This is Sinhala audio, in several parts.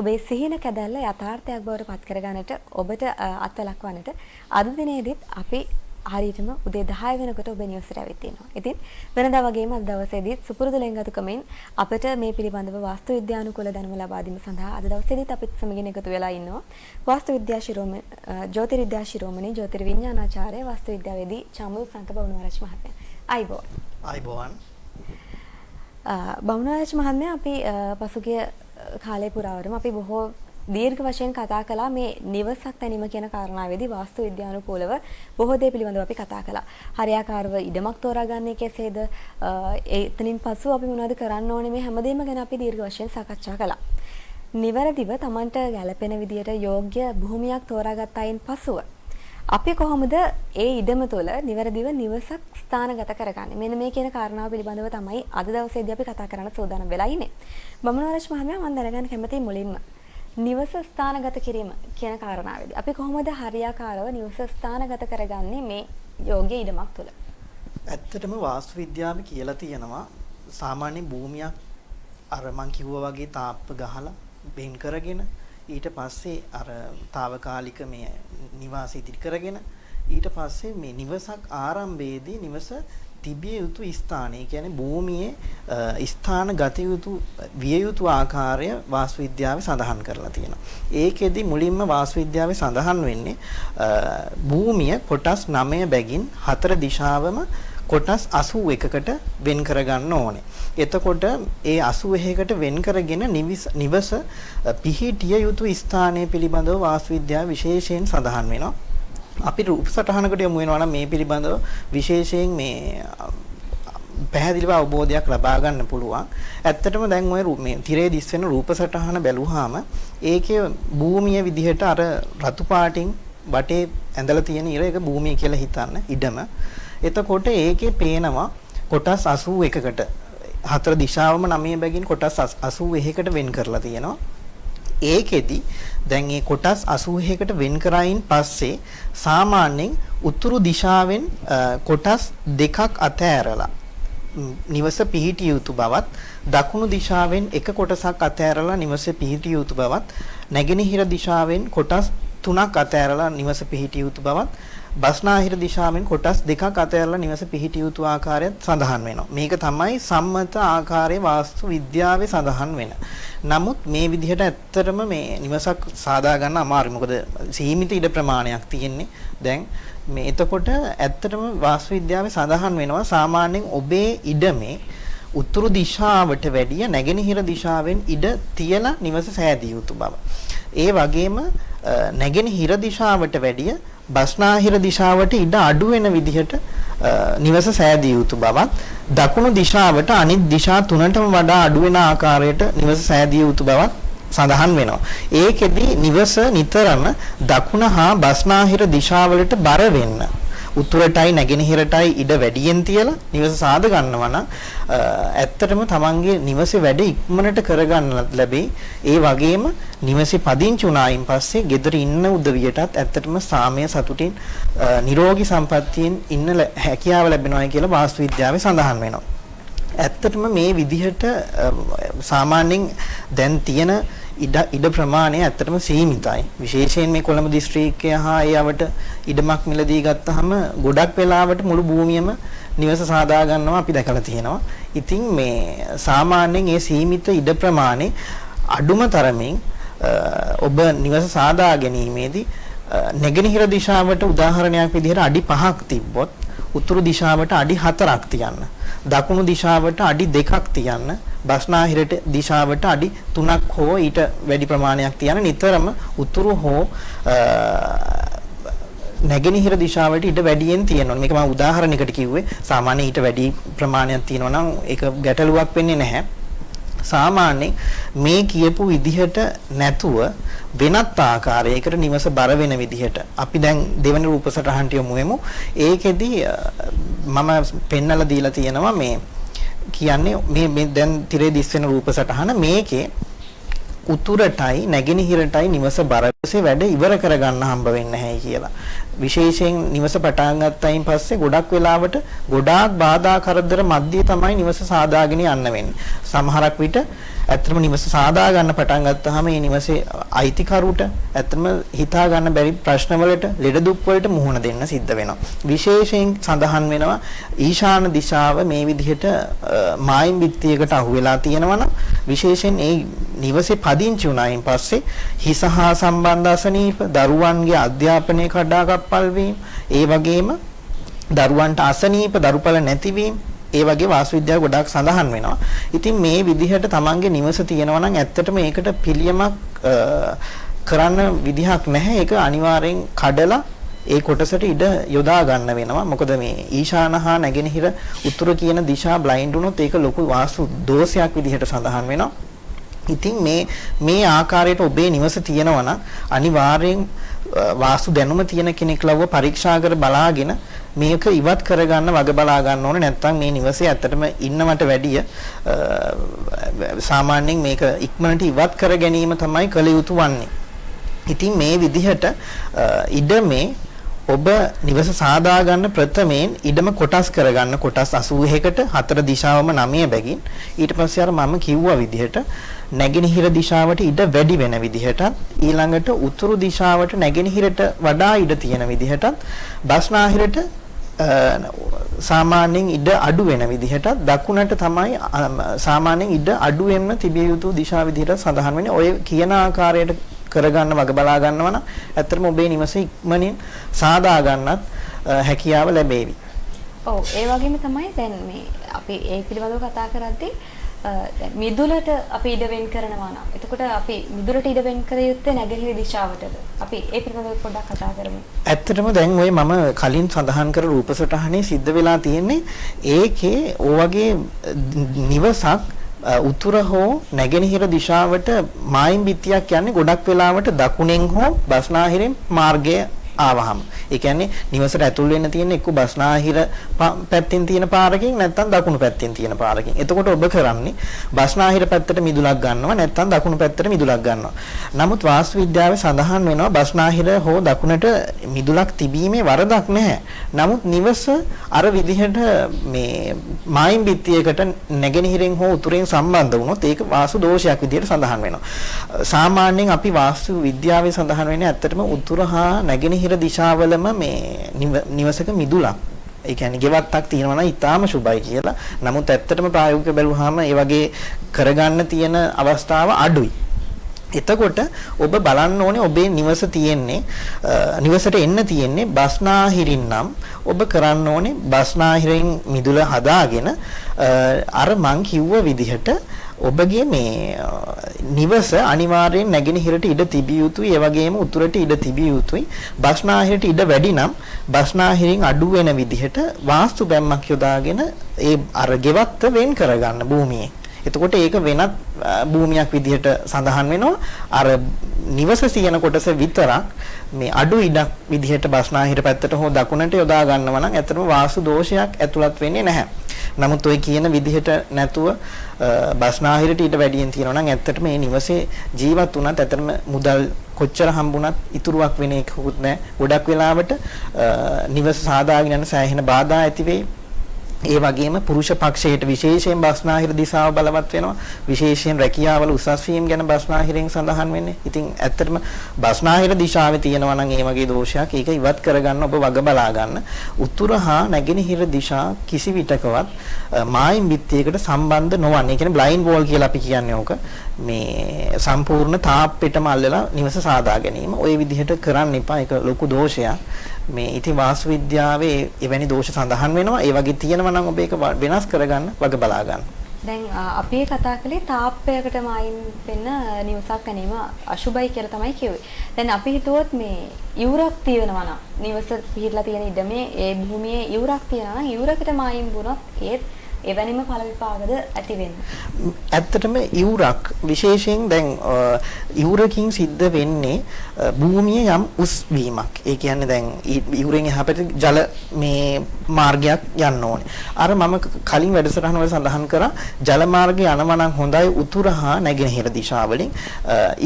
ඔබේ සිහින කැදැල්ල යථාර්ථයක් බවට පත් කරගන්නට ඔබට අත්ලක්වන්නට අද දිනේදීත් අපි හරියටම උදේ 10 වෙනකොට ඔබේ නිවසට ඇවිත් තියෙනවා. ඉතින් වෙනදා වගේම අද දවසේදීත් සුපුරුදු ලෙන්ගතුකමින් අපිට මේ පිළිබඳව වාස්තු විද්‍යානුකූල දැනුම ලබා දීම සඳහා අද දවසේදීත් අපිත් සමගින් එකතු වෙලා ඉන්නවා. වාස්තු විද්‍යා ශිරෝමණි ජ්‍යොතිර්විද්‍යා ශිරෝමණි ජ්‍යොතිර්විඥානාචාර්ය වාස්තු විද්‍යාවේදී චම්මුල් සංක බවුනාරච්චි මහත්මයා. අයිබෝන්. බවුනාරච්චි මහත්මයා අපි පසුගිය කාලේ පුරාවටම අපි බොහෝ දීර්ඝ වශයෙන් කතා කළා මේ නිවසක් තැනීම කියන කාරණාවේදී වාස්තු විද්‍යානුකූලව බොහෝ දේ පිළිබඳව අපි කතා කළා. හරියාකාරව ඉඩමක් තෝරාගන්නේ කෙසේද? එතනින් පසු අපි මොනවද කරන්න ඕනේ මේ හැමදේම ගැන අපි දීර්ඝ වශයෙන් සාකච්ඡා කළා. නිවැරදිව Tamanට ගැළපෙන විදියට යෝග්‍ය භූමියක් තෝරාගත්තයින් පසුව අපි කොහොමද ඒ ඉඩම තුළ නිවැරදිව නිවසක් ස්ථානගත කරගන්නේ? මෙන්න මේ කියන කාරණාව පිළිබඳව තමයි අද දවසේදී අපි කතා කරන්න සූදානම් වෙලා ඉන්නේ. බමුණාරච්චි මහත්මයා මම දැනගන්න කැමතියි මුලින්ම නිවස ස්ථානගත කිරීම කියන කාරණාවේදී අපි කොහොමද හරියාකාරව නිවස ස්ථානගත කරගන්නේ මේ යෝග්‍ය ඉඩමක් තුළ? ඇත්තටම වාස්තු විද්‍යාවේ කියලා තියෙනවා සාමාන්‍ය භූමියක් අර මං කිව්වා වගේ තාප්ප ගහලා බෙන් කරගෙන ඊට පස්සේ අර తాවකාලික මේ නිවාස ඉදිරි කරගෙන ඊට පස්සේ මේ නිවසක් ආරම්භයේදී නිවස තිබිය යුතු ස්ථානය කියන්නේ භූමියේ ස්ථාන ගත යුතු විය යුතු ආකාරය වාස්තු විද්‍යාවේ සඳහන් කරලා තියෙනවා. ඒකෙදි මුලින්ම වාස්තු විද්‍යාවේ සඳහන් වෙන්නේ භූමිය කොටස් 9 බැගින් 4 දිශාවම කොටස් 81කට වෙන් කරගන්න ඕනේ. එතකොට ඒ 81කට වෙන් කරගෙන නිවස පිහිටිය යුතු ස්ථානය පිළිබඳව වාස්තු විද්‍යාව විශේෂයෙන් සඳහන් වෙනවා. අපි රූප සටහනකට යමු වෙනවා නම් මේ පිළිබඳව විශේෂයෙන් මේ පැහැදිලිව අවබෝධයක් ලබා ගන්න පුළුවන්. ඇත්තටම දැන් ওই මේ තිරේ දිස් වෙන රූප සටහන බැලුවාම ඒකේ භූමිය විදිහට අර රතු පාටින් වටේ ඇඳලා තියෙන ඉර එක භූමිය කියලා හිතන්න ඉඩම. එතකොට ඒකේ පේනවා කොටස් 81කට 4 දිශාවම 9 බැගින් කොටස් 81කට වෙන් කරලා තියෙනවා. ඒකෙදි දැන් මේ කොටස් 81කට වෙන් කරායින් පස්සේ සාමාන්‍යයෙන් උතුරු දිශාවෙන් කොටස් දෙකක් අතෑරලා නිවස පිහිටිය යුතු බවත් දකුණු දිශාවෙන් එක කොටසක් අතෑරලා නිවස පිහිටිය යුතු බවත් නැගෙනහිර දිශාවෙන් කොටස් 3ක් අතෑරලා නිවස පිහිටිය යුතු බවත් බස්නාහිර දිශාවෙන් කොටස් දෙකක් අතෑරලා නිවස පිහිටිය යුතු ආකාරයත් සඳහන් වෙනවා. මේක තමයි සම්මත ආකාරයේ වාස්තු විද්‍යාවේ සඳහන් වෙන. නමුත් මේ විදිහට ඇත්තටම මේ නිවසක් සාදා ගන්න අමාරුයි. මොකද සීමිත ඉඩ ප්‍රමාණයක් තියෙන්නේ. දැන් මේ එතකොට ඇත්තටම වාස්තු විද්‍යාවේ සඳහන් වෙනවා සාමාන්‍යයෙන් ඔබේ ඉඩමේ උතුරු දිශාවට වැඩිය නැගෙනහිර දිශාවෙන් ඉඩ තියලා නිවස සෑදිය යුතු බව. ඒ වගේම නැගෙනහිර දිශාවට වැඩිය බස්නාහිර දිශාවට ඉඩ අඩු වෙන විදිහට නිවස සෑදිය යුතු බවත් දකුණු දිශාවට අනිත් දිශා තුනටම වඩා අඩු වෙන ආකාරයට නිවස සෑදිය යුතු බවත් සඳහන් වෙනවා. ඒකෙදි නිවස නිතරම දකුණ හා බස්නාහිර දිශාවලට බර වෙන්න උතුරටයි නැගෙනහිරටයි ඉඩ වැඩියෙන් තියලා නිවස සාද ගන්නවා නම් ඇත්තටම තමන්ගේ නිවසේ වැඩ ඉක්මනට කරගන්න ලැබෙයි. ඒ වගේම නිවසේ පදිංචි වුණායින් පස්සේ ගෙදර ඉන්න උදවියටත් ඇත්තටම සාමය සතුටින් නිරෝගී සම්පත්තියෙන් ඉන්න හැකියාව ලැබෙනවා කියලා වාස්තු විද්‍යාවේ සඳහන් වෙනවා. ඇත්තටම මේ විදිහට සාමාන්‍යයෙන් දැන් තියෙන ඉඩ ප්‍රමාණය ඇත්තටම සීමිතයි. විශේෂයෙන් මේ කොළඹ දිස්ත්‍රික්කය හා ඒවට ඉඩමක් මිලදී ගත්තාම ගොඩක් වෙලාවට මුළු භූමියම නිවස සාදා ගන්නවා අපි දැකලා තියෙනවා. ඉතින් මේ සාමාන්‍යයෙන් මේ සීමිත ඉඩ ප්‍රමාණය අඩුම තරමින් ඔබ නිවස සාදා ගැනීමේදී නැගෙනහිර දිශාවට උදාහරණයක් විදිහට අඩි 5ක් තිබ්බොත් උතුරු දිශාවට අඩි 4ක් තියන්න. දකුණු දිශාවට අඩි 2ක් තියන්න. බස්නාහිරට දිශාවට අඩි 3ක් හෝ ඊට වැඩි ප්‍රමාණයක් තියන්න. නිතරම උතුරු හෝ නැගෙනහිර දිශාවට ඊට වැඩියෙන් තියෙනවා. මේක මම උදාහරණයකට කිව්වේ. සාමාන්‍ය ඊට වැඩි ප්‍රමාණයක් තියෙනවා නම් ඒක ගැටලුවක් වෙන්නේ නැහැ. සාමාන්‍යයෙන් මේ කියපු විදිහට නැතුව වෙනත් ආකාරයකට නිවස බර වෙන විදිහට අපි දැන් දෙවෙනි රූප සටහනට යමු වෙමු. ඒකෙදි මම පෙන්නලා දීලා තියෙනවා මේ කියන්නේ මේ දැන් තිරේ දිස් වෙන රූප සටහන මේකේ උතුරටයි නැගෙනහිරටයි නිවස බරසේ වැඩ ඉවර කරගන්න හම්බ වෙන්නේ නැහැ කියලා. විශේෂයෙන් නිවස පටන් ගත්තයින් පස්සේ ගොඩක් වෙලාවට ගොඩාක් බාධා කරදර මැද්දේ තමයි නිවස සාදාගෙන යන්න වෙන්නේ. සමහරක් විට ඇත්තටම නිවස සාදා ගන්න පටන් ගත්තාම මේ නිවසේ අයිතිකරුට ඇත්තටම හිතා ගන්න බැරි ප්‍රශ්න වලට ලෙඩ දුක් වලට මුහුණ දෙන්න සිද්ධ වෙනවා. විශේෂයෙන් සඳහන් වෙනවා ඊශාන දිශාව මේ විදිහට මායිම් බිත්තියකට අහු වෙලා තියෙනවා නම් විශේෂයෙන් ඒ නිවසේ පදිංචි වුණායින් පස්සේ හිස හා සම්බන්ධ අසනීප, දරුවන්ගේ අධ්‍යාපනයේ කඩාකප්පල් වීම, ඒ වගේම දරුවන්ට අසනීප, දරුපල නැතිවීම, ඒ වගේ වාස්තු විද්‍යාව ගොඩාක් සඳහන් වෙනවා. ඉතින් මේ විදිහට තමන්ගේ නිවස තියෙනවා නම් ඇත්තටම ඒකට පිළියමක් කරන්න විදිහක් නැහැ. ඒක අනිවාර්යෙන් කඩලා ඒ කොටසට ඉඩ යොදා ගන්න වෙනවා. මොකද මේ ඊශාන හා නැගෙනහිර උතුර කියන දිශා බ්ලයින්ඩ් වුණොත් ඒක ලොකු වාස්තු දෝෂයක් විදිහට සඳහන් වෙනවා. ඉතින් මේ ආකාරයට ඔබේ නිවස තියෙනවා නම් අනිවාර්යෙන් වාස්තු දැනුම තියෙන කෙනෙක් ලව්ව පරීක්ෂා කර බලාගෙන මේක ඉවත් කරගන්න වග බලා ගන්න ඕනේ. නැත්නම් මේ නිවසේ ඇත්තටම ඉන්නවට වැඩිය සාමාන්‍යයෙන් මේක ඉක්මනට ඉවත් කර ගැනීම තමයි කළ යුතු වන්නේ. ඉතින් මේ විදිහට ඉඩමේ ඔබ නිවස සාදා ගන්න ප්‍රථමයෙන් ඉඩම කොටස් කරගන්න. කොටස් 81කට හතර දිශාවම 9 බැගින් ඊට පස්සේ අර මම කිව්වා විදිහට නැගෙනහිර දිශාවට ඉඩ වැඩි වෙන විදිහටත් ඊළඟට උතුරු දිශාවට නැගෙනහිරට වඩා ඉඩ තියෙන විදිහටත් බස්නාහිරට සාමාන්‍යයෙන් ඉඩ අඩු වෙන විදිහටත් දකුණට තමයි සාමාන්‍යයෙන් ඉඩ අඩු වෙන්න තිබිය යුතු දිශා විදිහට සඳහන් වෙන්නේ. ඔය කියන ආකාරයට කරගන්න වග බලා ගන්නවා නම් ඇත්තටම ඔබේ නිවස ඉක්මනින් සාදා ගන්නත් හැකියාව ලැබේවි. ඔව් ඒ වගේම තමයි දැන් මේ අපි ඒ පිළිබඳව කතා කරද්දී මිදුලට අපි ඉඩ වෙන් කරනවා නම් එතකොට අපි මිදුලට ඉඩ වෙන් කර යුත්තේ නැගෙනහිර දිශාවටද? අපි ඒ පිළිබඳව පොඩ්ඩක් කතා කරමු. ඇත්තටම දැන් ඔය මම කලින් සඳහන් කර රූපසටහනේ සිද්ධ වෙලා තියෙන්නේ ඒකේ ඔයගේ නිවසක් උතුර හෝ නැගෙනහිර දිශාවට මායිම් බිත්තියක් කියන්නේ ගොඩක් වෙලාවට දකුණෙන් හෝ බස්නාහිරෙන් මාර්ගය ආවහම. ඒ කියන්නේ නිවසට ඇතුල් වෙන්න තියෙන එක්ක බස්නාහිර පැත්තෙන් තියෙන පාරකින් නැත්නම් දකුණු පැත්තෙන් තියෙන පාරකින්. එතකොට ඔබ කරන්නේ බස්නාහිර පැත්තට මිදුලක් ගන්නවා නැත්නම් දකුණු පැත්තට මිදුලක් ගන්නවා. නමුත් වාස්තු විද්‍යාවේ සඳහන් වෙනවා බස්නාහිර හෝ දකුණට මිදුලක් තිබීමේ වරදක් නැහැ. නමුත් නිවස අර විදිහට මේ මායිම් බිත්තියකට නැගෙනහිරෙන් හෝ උතුරෙන් සම්බන්ධ වුණොත් ඒක වාස්තු දෝෂයක් විදිහට සඳහන් වෙනවා. සාමාන්‍යයෙන් අපි වාස්තු විද්‍යාවේ සඳහන් වෙන්නේ ඇත්තටම උතුර හා නැගෙනහිර දිශාවලම මේ නිවසක මිදුලක් ඒ කියන්නේ ගෙවත්තක් තියෙනවා නම් ඊටාම සුබයි කියලා. නමුත් ඇත්තටම ප්‍රායෝගිකව බැලුවාම ඒ වගේ කරගන්න තියෙන අවස්ථාව අඩුයි. එතකොට ඔබ බලන්න ඕනේ ඔබේ නිවස තියෙන්නේ නිවසට එන්න තියෙන්නේ බස්නාහිරින් නම් ඔබ කරන්න ඕනේ බස්නාහිරින් මිදුල හදාගෙන අර මං කිව්ව විදිහට ඔබගේ මේ නිවස අනිවාර්යෙන් නැගෙනහිරට ඉඩ තිබිය යුතුයි. ඒ වගේම උතුරට ඉඩ තිබිය යුතුයි. බස්නාහිරට ඉඩ වැඩි නම් බස්නාහිරින් අඩු වෙන විදිහට වාස්තු බැම්මක් යොදාගෙන ඒ අර ගෙවත්ත වෙන් කරගන්න භූමියේ. එතකොට ඒක වෙනත් භූමියක් විදිහට සඳහන් වෙනවා. අර නිවස තියෙන කොටස විතරක් මේ අඩු ඉඩක් විදිහට බස්නාහිර පැත්තට හෝ දකුණට යොදා ගන්නවා නම් ඇත්තටම වාස්තු දෝෂයක් ඇතුළත් වෙන්නේ නැහැ. නමුත් ඔය කියන විදිහට නැතුව බස්නාහිරට ඊට වැඩියෙන් තියෙනවා නම් ඇත්තටම මේ නිවසේ ජීවත් වුණත් ඇත්තටම මුදල් කොච්චර හම්බුණත් ඉතුරුවක් වෙන එකකුත් නැහැ. ගොඩක් වෙලාවට නිවස සාදාගෙන යන සෑහෙන බාධා ඇති වෙයි. ඒ වගේම පුරුෂ පක්ෂයට විශේෂයෙන් බස්නාහිර දිශාව බලවත් වෙනවා. විශේෂයෙන් රැකියාවල උසස් වීම ගැන බස්නාහිරෙන් සඳහන් වෙන්නේ. ඉතින් ඇත්තටම බස්නාහිර දිශාවේ තියෙනවා නම් ඒ වගේ දෝෂයක් ඒක ඉවත් කරගන්න ඔබ වග බලා ගන්න. උතුර හා නැගෙනහිර දිශා කිසි විටකවත් මායිම් බිත්තියකට සම්බන්ධ නොවන්නේ. ඒ කියන්නේ බ්ලයින්ඩ් වෝල් කියලා අපි කියන්නේ ඕක. මේ සම්පූර්ණ තාප්පෙටම අල්ලලා නිවස සාදා ගැනීම. ওই විදිහට කරන්න එපා. ඒක ලොකු දෝෂයක්. මේ ඉතින් වාස්තු විද්‍යාවේ එවැනි දෝෂ සඳහන් වෙනවා. ඒ වගේ තියෙනවා නම් ඔබ ඒක වෙනස් කරගන්න වග බලා ගන්න. දැන් අපි කතා කළේ තාප්පයකට මායිම් වෙන්න නිවසක් ගැනීම අශුභයි කියලා තමයි කිව්වේ. දැන් අපි හිතුවොත් මේ යුරක් තියෙනවා නම් නිවස පිහිටලා තියෙන ඉඩමේ ඒ භූමියේ යුරක් තියෙනවා නම් යුරකට මායිම් වුණොත් ඒත් එවැනිම ඵල විපාකද ඇති වෙන්නේ. ඇත්තටම ඉවුරක් විශේෂයෙන් දැන් ඉවුරකින් සිද්ධ වෙන්නේ භූමිය යම් උස් වීමක්. ඒ කියන්නේ දැන් ඉවුරෙන් එහා පැත්තේ ජල මේ මාර්ගයක් යන්න ඕනේ. අර මම කලින් වැඩසටහන වල සඳහන් කරා ජල මාර්ගය යනවා නම් හොඳයි උතුර හා නැගෙනහිර දිශාවලින්.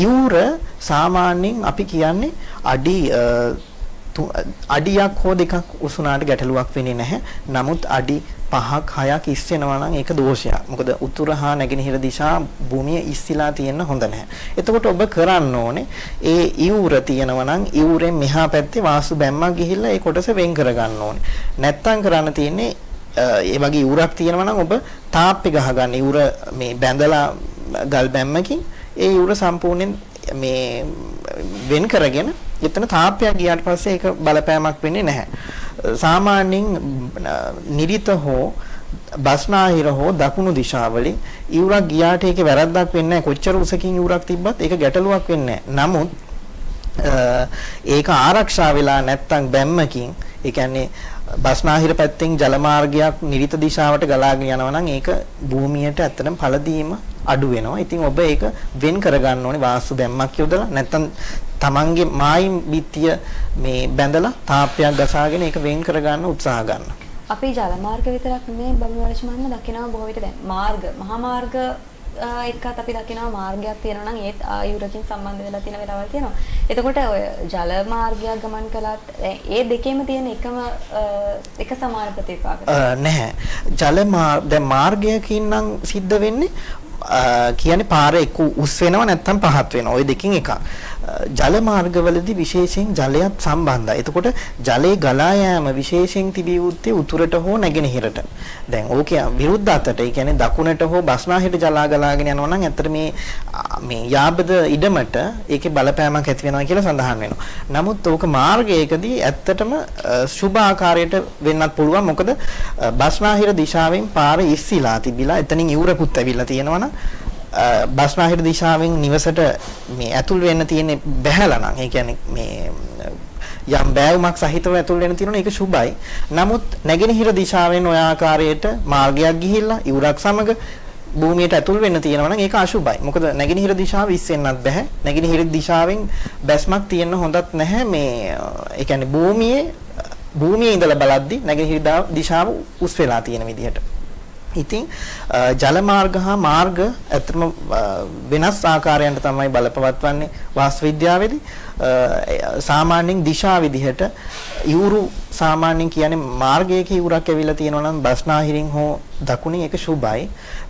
ඉවුර සාමාන්‍යයෙන් අපි කියන්නේ අඩියක් හෝ දෙකක් උසුනාට ගැටලුවක් වෙන්නේ නැහැ. නමුත් අඩි 5ක් 6ක් ඉස්සෙනවා නම් ඒක දෝෂයක්. මොකද උතුර හා නැගෙනහිර දිශා භූමිය ඉස්සිලා තියෙන්න හොඳ නැහැ. එතකොට ඔබ කරන්න ඕනේ ඒ ඉවුර තියෙනවා නම් ඉවුරෙන් මෙහා පැත්තේ වාස්තු බැම්මක් ගිහිල්ලා ඒ කොටස වෙන් කර ගන්න ඕනේ. නැත්තම් කරන්න තියෙන්නේ ඒ වගේ ඉවුරක් තියෙනවා නම් ඔබ තාප්පේ ගහගන්න. ඉවුර මේ බැඳලා ගල් බැම්මකින් ඒ ඉවුර සම්පූර්ණයෙන් මේ වෙන් කරගෙන එතන තාප්පයක් ගියාට පස්සේ ඒක බලපෑමක් වෙන්නේ නැහැ. සාමාන්‍යයෙන් නිරිත හෝ බස්නාහිර හෝ දකුණු දිශාවලින් ඉවුරක් ගියාට ඒකේ වැරද්දක් වෙන්නේ නැහැ. කොච්චර උසකින් ඉවුරක් තිබ්බත් ඒක ගැටලුවක් වෙන්නේ නැහැ. නමුත් ඒක ආරක්ෂා වෙලා නැත්තම් බැම්මකින් ඒ කියන්නේ බස්නාහිර පැත්තෙන් ජල මාර්ගයක් නිරිත දිශාවට ගලාගෙන යනවා නම් ඒක භූමියට ඇත්තටම පළදීම අඩු වෙනවා. ඉතින් ඔබ ඒක වෙන් කරගන්න ඕනේ වාස්තු බැම්මක් යොදලා නැත්තම් තමන්ගේ මායිම් බිත්තිය මේ බැඳලා තාප්පයක් ගසාගෙන ඒක වෙන් කරගන්න උත්සාහ ගන්න. අපි ජල මාර්ග විතරක් නෙමෙයි බමුණුවරච මහත්මයා දකිනවා බොහෝ විට දැන් මාර්ග මහා මාර්ග එක්කත් අපි දකිනවා මාර්ගයක් තියෙනවා නම් ඒත් ආයුරකින් සම්බන්ධ වෙලා තියෙන වෙලාවල් තියෙනවා. එතකොට ඔය ජල මාර්ගයක් ගමන් කළත් ඒ දෙකේම තියෙන එක සමාන ප්‍රතිපාක නැහැ. දැන් මාර්ගයකින් නම් සිද්ධ වෙන්නේ කියන්නේ පාර එක්ක උස් වෙනව නැත්නම් පහත් වෙනවා. ওই දෙකකින් එකක්. ජල මාර්ගවලදී විශේෂයෙන් ජලයත් සම්බන්ධයි. එතකොට ජලයේ ගලා යාම විශේෂයෙන් තිබිය යුත්තේ උතුරට හෝ නැගෙනහිරට. දැන් ඕකේ විරුද්ධ අතට, ඒ කියන්නේ දකුණට හෝ බස්නාහිරට ජල ගලාගෙන යනවා නම් ඇත්තට මේ යාබද ඉඩමට ඒකේ බලපෑමක් ඇති වෙනවා කියලා සඳහන් වෙනවා. නමුත් ඕක මාර්ගයකදී ඇත්තටම සුභ ආකාරයට වෙන්නත් පුළුවන්. මොකද බස්නාහිර දිශාවෙන් පාර ඉස්සිලා තිබිලා එතනින් ඉවුරකුත් ඇවිල්ලා තියෙනවනම් බස්නාහිර දිශාවෙන් නිවසට මේ ඇතුල් වෙන්න තියෙන බැහැලා නම් ඒ කියන්නේ මේ යම් බෑවුමක් සහිතව ඇතුල් වෙන්න තියෙනවා ඒක සුබයි. නමුත් නැගෙනහිර දිශාවෙන් ඔය ආකාරයට මාර්ගයක් ගිහිල්ලා ඉවුරක් සමග භූමියට ඇතුල් වෙන්න තියෙනවා නම් ඒක අසුබයි. මොකද නැගෙනහිර දිශාව ඉස්සෙන්නත් බෑ. නැගෙනහිර දිශාවෙන් බැස්මක් තියෙන්න හොඳත් නැහැ. මේ ඒ කියන්නේ භූමියේ ඉඳලා බලද්දි නැගෙනහිර දිශාව උස් වෙලා තියෙන විදිහට. ඉතින් ජල මාර්ග හා මාර්ග ඇත්තම වෙනස් ආකාරයන්ට තමයි බලපවත්වන්නේ වාස්තු විද්‍යාවේදී. සාමාන්‍යයෙන් දිශා විදිහට ඉවුරු සාමාන්‍යයෙන් කියන්නේ මාර්ගයක ඉවුරක් ඇවිල්ලා තියෙනවා නම් බස්නාහිරින් හෝ දකුණින් ඒක සුබයි.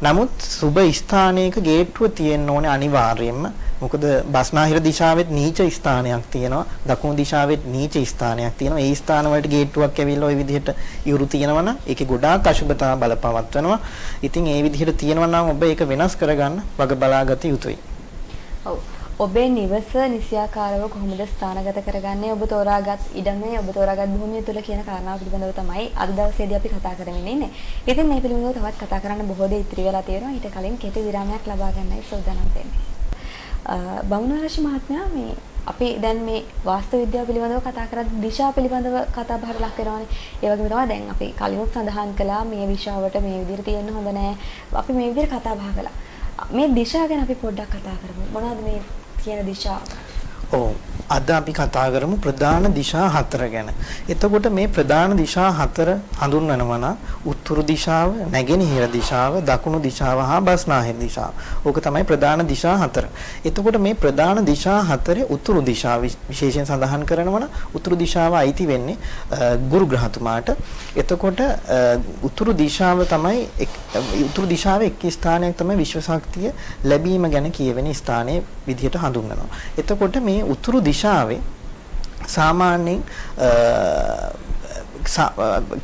නමුත් සුබ ස්ථානයක ගේට්ටුව තියෙන්න ඕනේ අනිවාර්යයෙන්ම. මොකද බස්නාහිර දිශාවෙත් නීච ස්ථානයක් තියෙනවා, දකුණු දිශාවෙත් නීච ස්ථානයක් තියෙනවා. ඒ ස්ථාන වලට ගේට්ටුවක් ඇවිල්ලා ওই විදිහට ඉවුරු තියෙනවා නම් ඒකේ ගොඩාක් අශුභතා බලපවත්වනවා. ඉතින් ඒ විදිහට තියෙනවා නම් ඔබ ඒක වෙනස් කරගන්න වග බලාගත යුතුයි. ඔව්. ඔබේ නිවස නිසියාකාරව කොහොමද ස්ථානගත කරගන්නේ? ඔබ තෝරාගත් ඉඩමේ ඔබ තෝරාගත් භූමිය තුල කියන කාරණාව පිළිබඳව තමයි අද දවසේදී අපි කතා කරමින් ඉන්නේ. ඉතින් මේ පිළිබඳව තවත් කතා කරන්න බොහෝ දේ ඉතිරි වෙලා තියෙනවා. ඊට කලින් කෙටි විරාමයක් ලබා ගන්නයි සූදානම් වෙන්නේ. බමුණුවරච මහත්මයා මේ අපි දැන් මේ වාස්තු විද්‍යාව පිළිබඳව කතා කරද්දී දිශා පිළිබඳව කතා බහට ලක් වෙනවානේ. ඒ වගේම තමයි දැන් අපි කලිනුත් සඳහන් කළා මේ දිශාවට මේ විදිහට තියෙන්න හොඳ නැහැ. අපි මේ විදිහට කතා බහ කළා. මේ දිශා ගැන අපි පොඩ්ඩක් කතා කරමු. මොනවද මේ කියන දිශා? ඔව්. අද අපි කතා කරමු ප්‍රධාන දිශා 4 ගැන. එතකොට මේ ප්‍රධාන දිශා 4 හඳුන්වනවා නම් උතුරු දිශාව, නැගෙනහිර දිශාව, දකුණු දිශාව හා බස්නාහිර දිශාව. ඕක තමයි ප්‍රධාන දිශා 4. එතකොට මේ ප්‍රධාන දිශා 4 උතුරු දිශාව විශේෂයෙන් සඳහන් කරනවා නම් උතුරු දිශාව අයිති වෙන්නේ ගුරු ග්‍රහතුමාට. එතකොට උතුරු දිශාව තමයි උතුරු දිශාවේ එක් ස්ථානයක් තමයි විශ්ව ශක්තිය ලැබීම ගැන කියවෙන ස්ථානයේ විදිහට හඳුන්වනවා. එතකොට මේ උතුරු දිශාවේ සාමාන්‍යයෙන්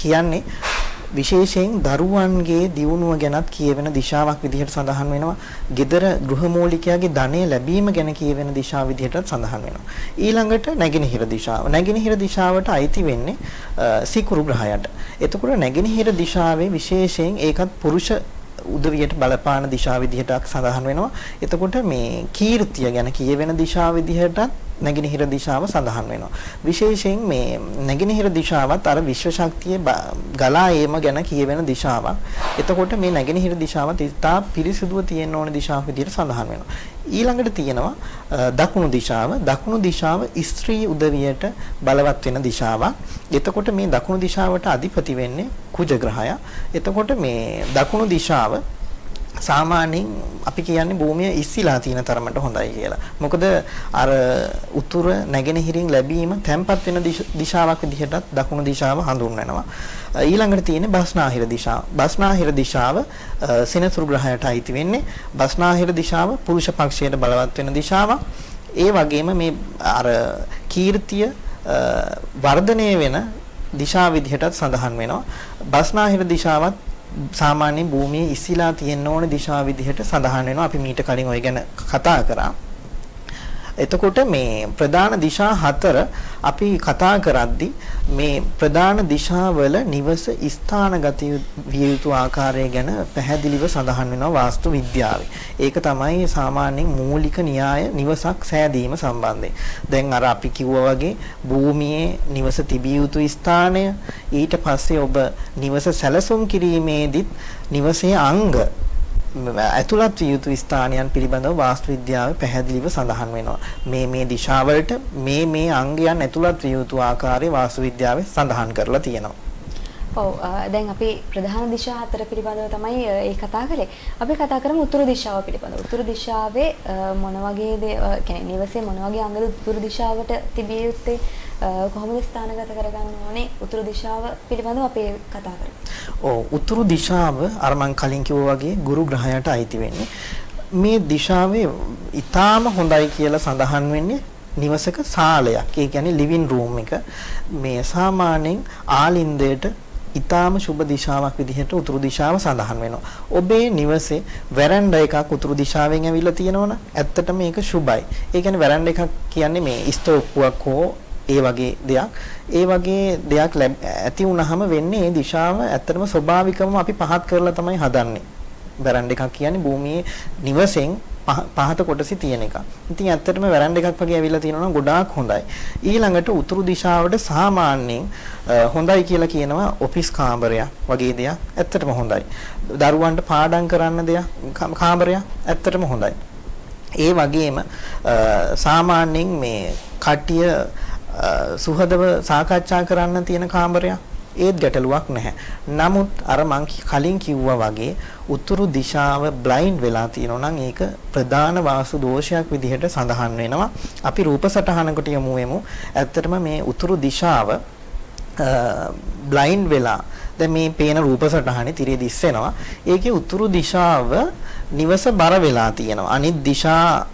කියන්නේ විශේෂයෙන් දරුවන්ගේ දියුණුව ගැනත් කියවෙන දිශාවක් විදිහට සඳහන් වෙනවා. gedara ගෘහමූලිකයාගේ ධනය ලැබීම ගැන කියවෙන දිශාව විදිහට සඳහන් වෙනවා. ඊළඟට නැගෙනහිර දිශාව. නැගෙනහිර දිශාවට අයිති වෙන්නේ සිකුරු ග්‍රහයට. එතකොට නැගෙනහිර දිශාවේ විශේෂයෙන් ඒකත් පුරුෂ උදවියට බලපාන දිශාව විදිහට සඳහන් වෙනවා. එතකොට මේ කීර්තිය ගැන කියවෙන දිශාව විදිහටත් නැගෙනහිර දිශාව සඳහන් වෙනවා. විශේෂයෙන් මේ නැගෙනහිර දිශාවත් අර විශ්ව ශක්තිය ගලා ඒම ගැන කියවෙන දිශාවක්. එතකොට මේ නැගෙනහිර දිශාවත් ඉතා පිරිසිදුව තියෙන ඕන දිශාවක් විදිහට සඳහන් වෙනවා. ඊළඟට තියෙනවා දකුණු දිශාව. දකුණු දිශාව ස්ත්‍රී උදවියට බලවත් වෙන දිශාවක්. එතකොට මේ දකුණු දිශාවට අධිපති වෙන්නේ කුජ ග්‍රහයා. එතකොට මේ දකුණු දිශාව සාමාන්‍යයෙන් අපි කියන්නේ භූමිය ඉස්සිලා තියෙන තරමට හොඳයි කියලා. මොකද අර උතුර නැගෙනහිරින් ලැබීම තැම්පත් වෙන දිශාවක් විදිහටත් දකුණු දිශාව හඳුන්වනවා. ඊළඟට තියෙන්නේ බස්නාහිර දිශාව. බස්නාහිර දිශාව සෙනසුරු ග්‍රහයට අයිති වෙන්නේ. බස්නාහිර දිශාව පුරුෂ පක්ෂයට බලවත් වෙන දිශාවක්. ඒ වගේම මේ අර කීර්තිය වර්ධනය වෙන දිශා විදිහටත් සඳහන් වෙනවා. බස්නාහිර දිශාවත් සාමාන්‍ය භූමියේ ඉස්සිලා තියෙන ඕන දිශා විදිහට සඳහන් වෙනවා. අපි මීට කලින් ඔය ගැන කතා කරා. එතකොට මේ ප්‍රධාන දිශා හතර අපි කතා කරද්දී මේ ප්‍රධාන දිශාවල නිවස ස්ථානගත විය යුතු ආකාරය ගැන පැහැදිලිව සඳහන් වෙනවා වාස්තු විද්‍යාවේ. ඒක තමයි සාමාන්‍යයෙන් මූලික න්‍යාය නිවසක් සෑදීම සම්බන්ධයෙන්. දැන් අර අපි කිව්වා වගේ භූමියේ නිවස තිබිය යුතු ස්ථානය, ඊට පස්සේ ඔබ නිවස සැලසුම් කිරීමේදීත් නිවසේ අංග ඇතුළත් විය යුතු ස්ථානයන් පිළිබඳව වාස්තු විද්‍යාවේ පැහැදිලිව සඳහන් වෙනවා. මේ දිශාවලට මේ අංගයන් ඇතුළත් විය යුතු ආකාරය වාස්තු විද්‍යාවේ සඳහන් කරලා තියෙනවා. ඔව් දැන් අපි ප්‍රධාන දිශා හතර පිළිබඳව තමයි ඒ කතා කරේ. අපි කතා කරමු උතුරු දිශාව පිළිබඳව. උතුරු දිශාවේ මොන වගේ කියන්නේ නිවසේ මොන වගේ අංගද උතුරු දිශාවට තිබිය යුත්තේ, කොහොමද ස්ථානගත කරගන්න ඕනේ උතුරු දිශාව පිළිබඳව අපි කතා කරමු. ඔව් උතුරු දිශාව අර මං කලින් කිව්වා වගේ ගුරු ග්‍රහයට අයිති වෙන්නේ. මේ දිශාවේ ඊටාම හොඳයි කියලා සඳහන් වෙන්නේ නිවසක සාලයක්. ඒ කියන්නේ ලිවිං රූම් එක. මේ සාමාන්‍යයෙන් ආලින්දයට ඊටාම සුබ දිශාවක් විදිහට උතුරු දිශාව සඳහන් වෙනවා. ඔබේ නිවසේ වැරන්ඩා එකක් උතුරු දිශාවෙන් ඇවිල්ලා තියෙනවනේ. ඇත්තටම මේක සුබයි. ඒ කියන්නේ වැරන්ඩා එකක් කියන්නේ මේ ස්තෝප්පුවක් හෝ ඒ වගේ දෙයක්. ඒ වගේ දෙයක් ඇති වුනහම වෙන්නේ මේ දිශාව ඇත්තටම ස්වභාවිකවම අපි පහත් කරලා තමයි හදන්නේ. වැරන්ඩා එකක් කියන්නේ භූමියේ නිවසෙන් පහත කොටසි තියෙන එක. ඉතින් ඇත්තටම වැරන්ඩා එකක් වගේ ඇවිල්ලා තියෙනවා නම් ගොඩාක් හොඳයි. ඊළඟට උතුරු දිශාවට සාමාන්‍යයෙන් හොඳයි කියලා කියනවා ඔෆිස් කාමරයක් වගේ දෙයක්. ඇත්තටම හොඳයි. දරුවන්ට පාඩම් කරන්න දෙයක් කාමරයක් ඇත්තටම හොඳයි. ඒ වගේම සාමාන්‍යයෙන් මේ කට්ටිය සුහදව සාකච්ඡා කරන්න තියෙන කාමරයක් ඒත් ගැටලුවක් නැහැ. නමුත් අර මං කලින් කිව්වා වගේ උතුරු දිශාව බ්ලයින්ඩ් වෙලා තියෙනවා නම් ඒක ප්‍රධාන වාස්තු දෝෂයක් විදිහට සඳහන් වෙනවා. අපි රූප සටහනකට යමු වෙමු. ඇත්තටම මේ උතුරු දිශාව බ්ලයින්ඩ් වෙලා දැන් මේ පේන රූප සටහනේ තිරේ දිස්සෙනවා. ඒකේ උතුරු දිශාව නිවස බර වෙලා තියෙනවා. අනිත් දිශා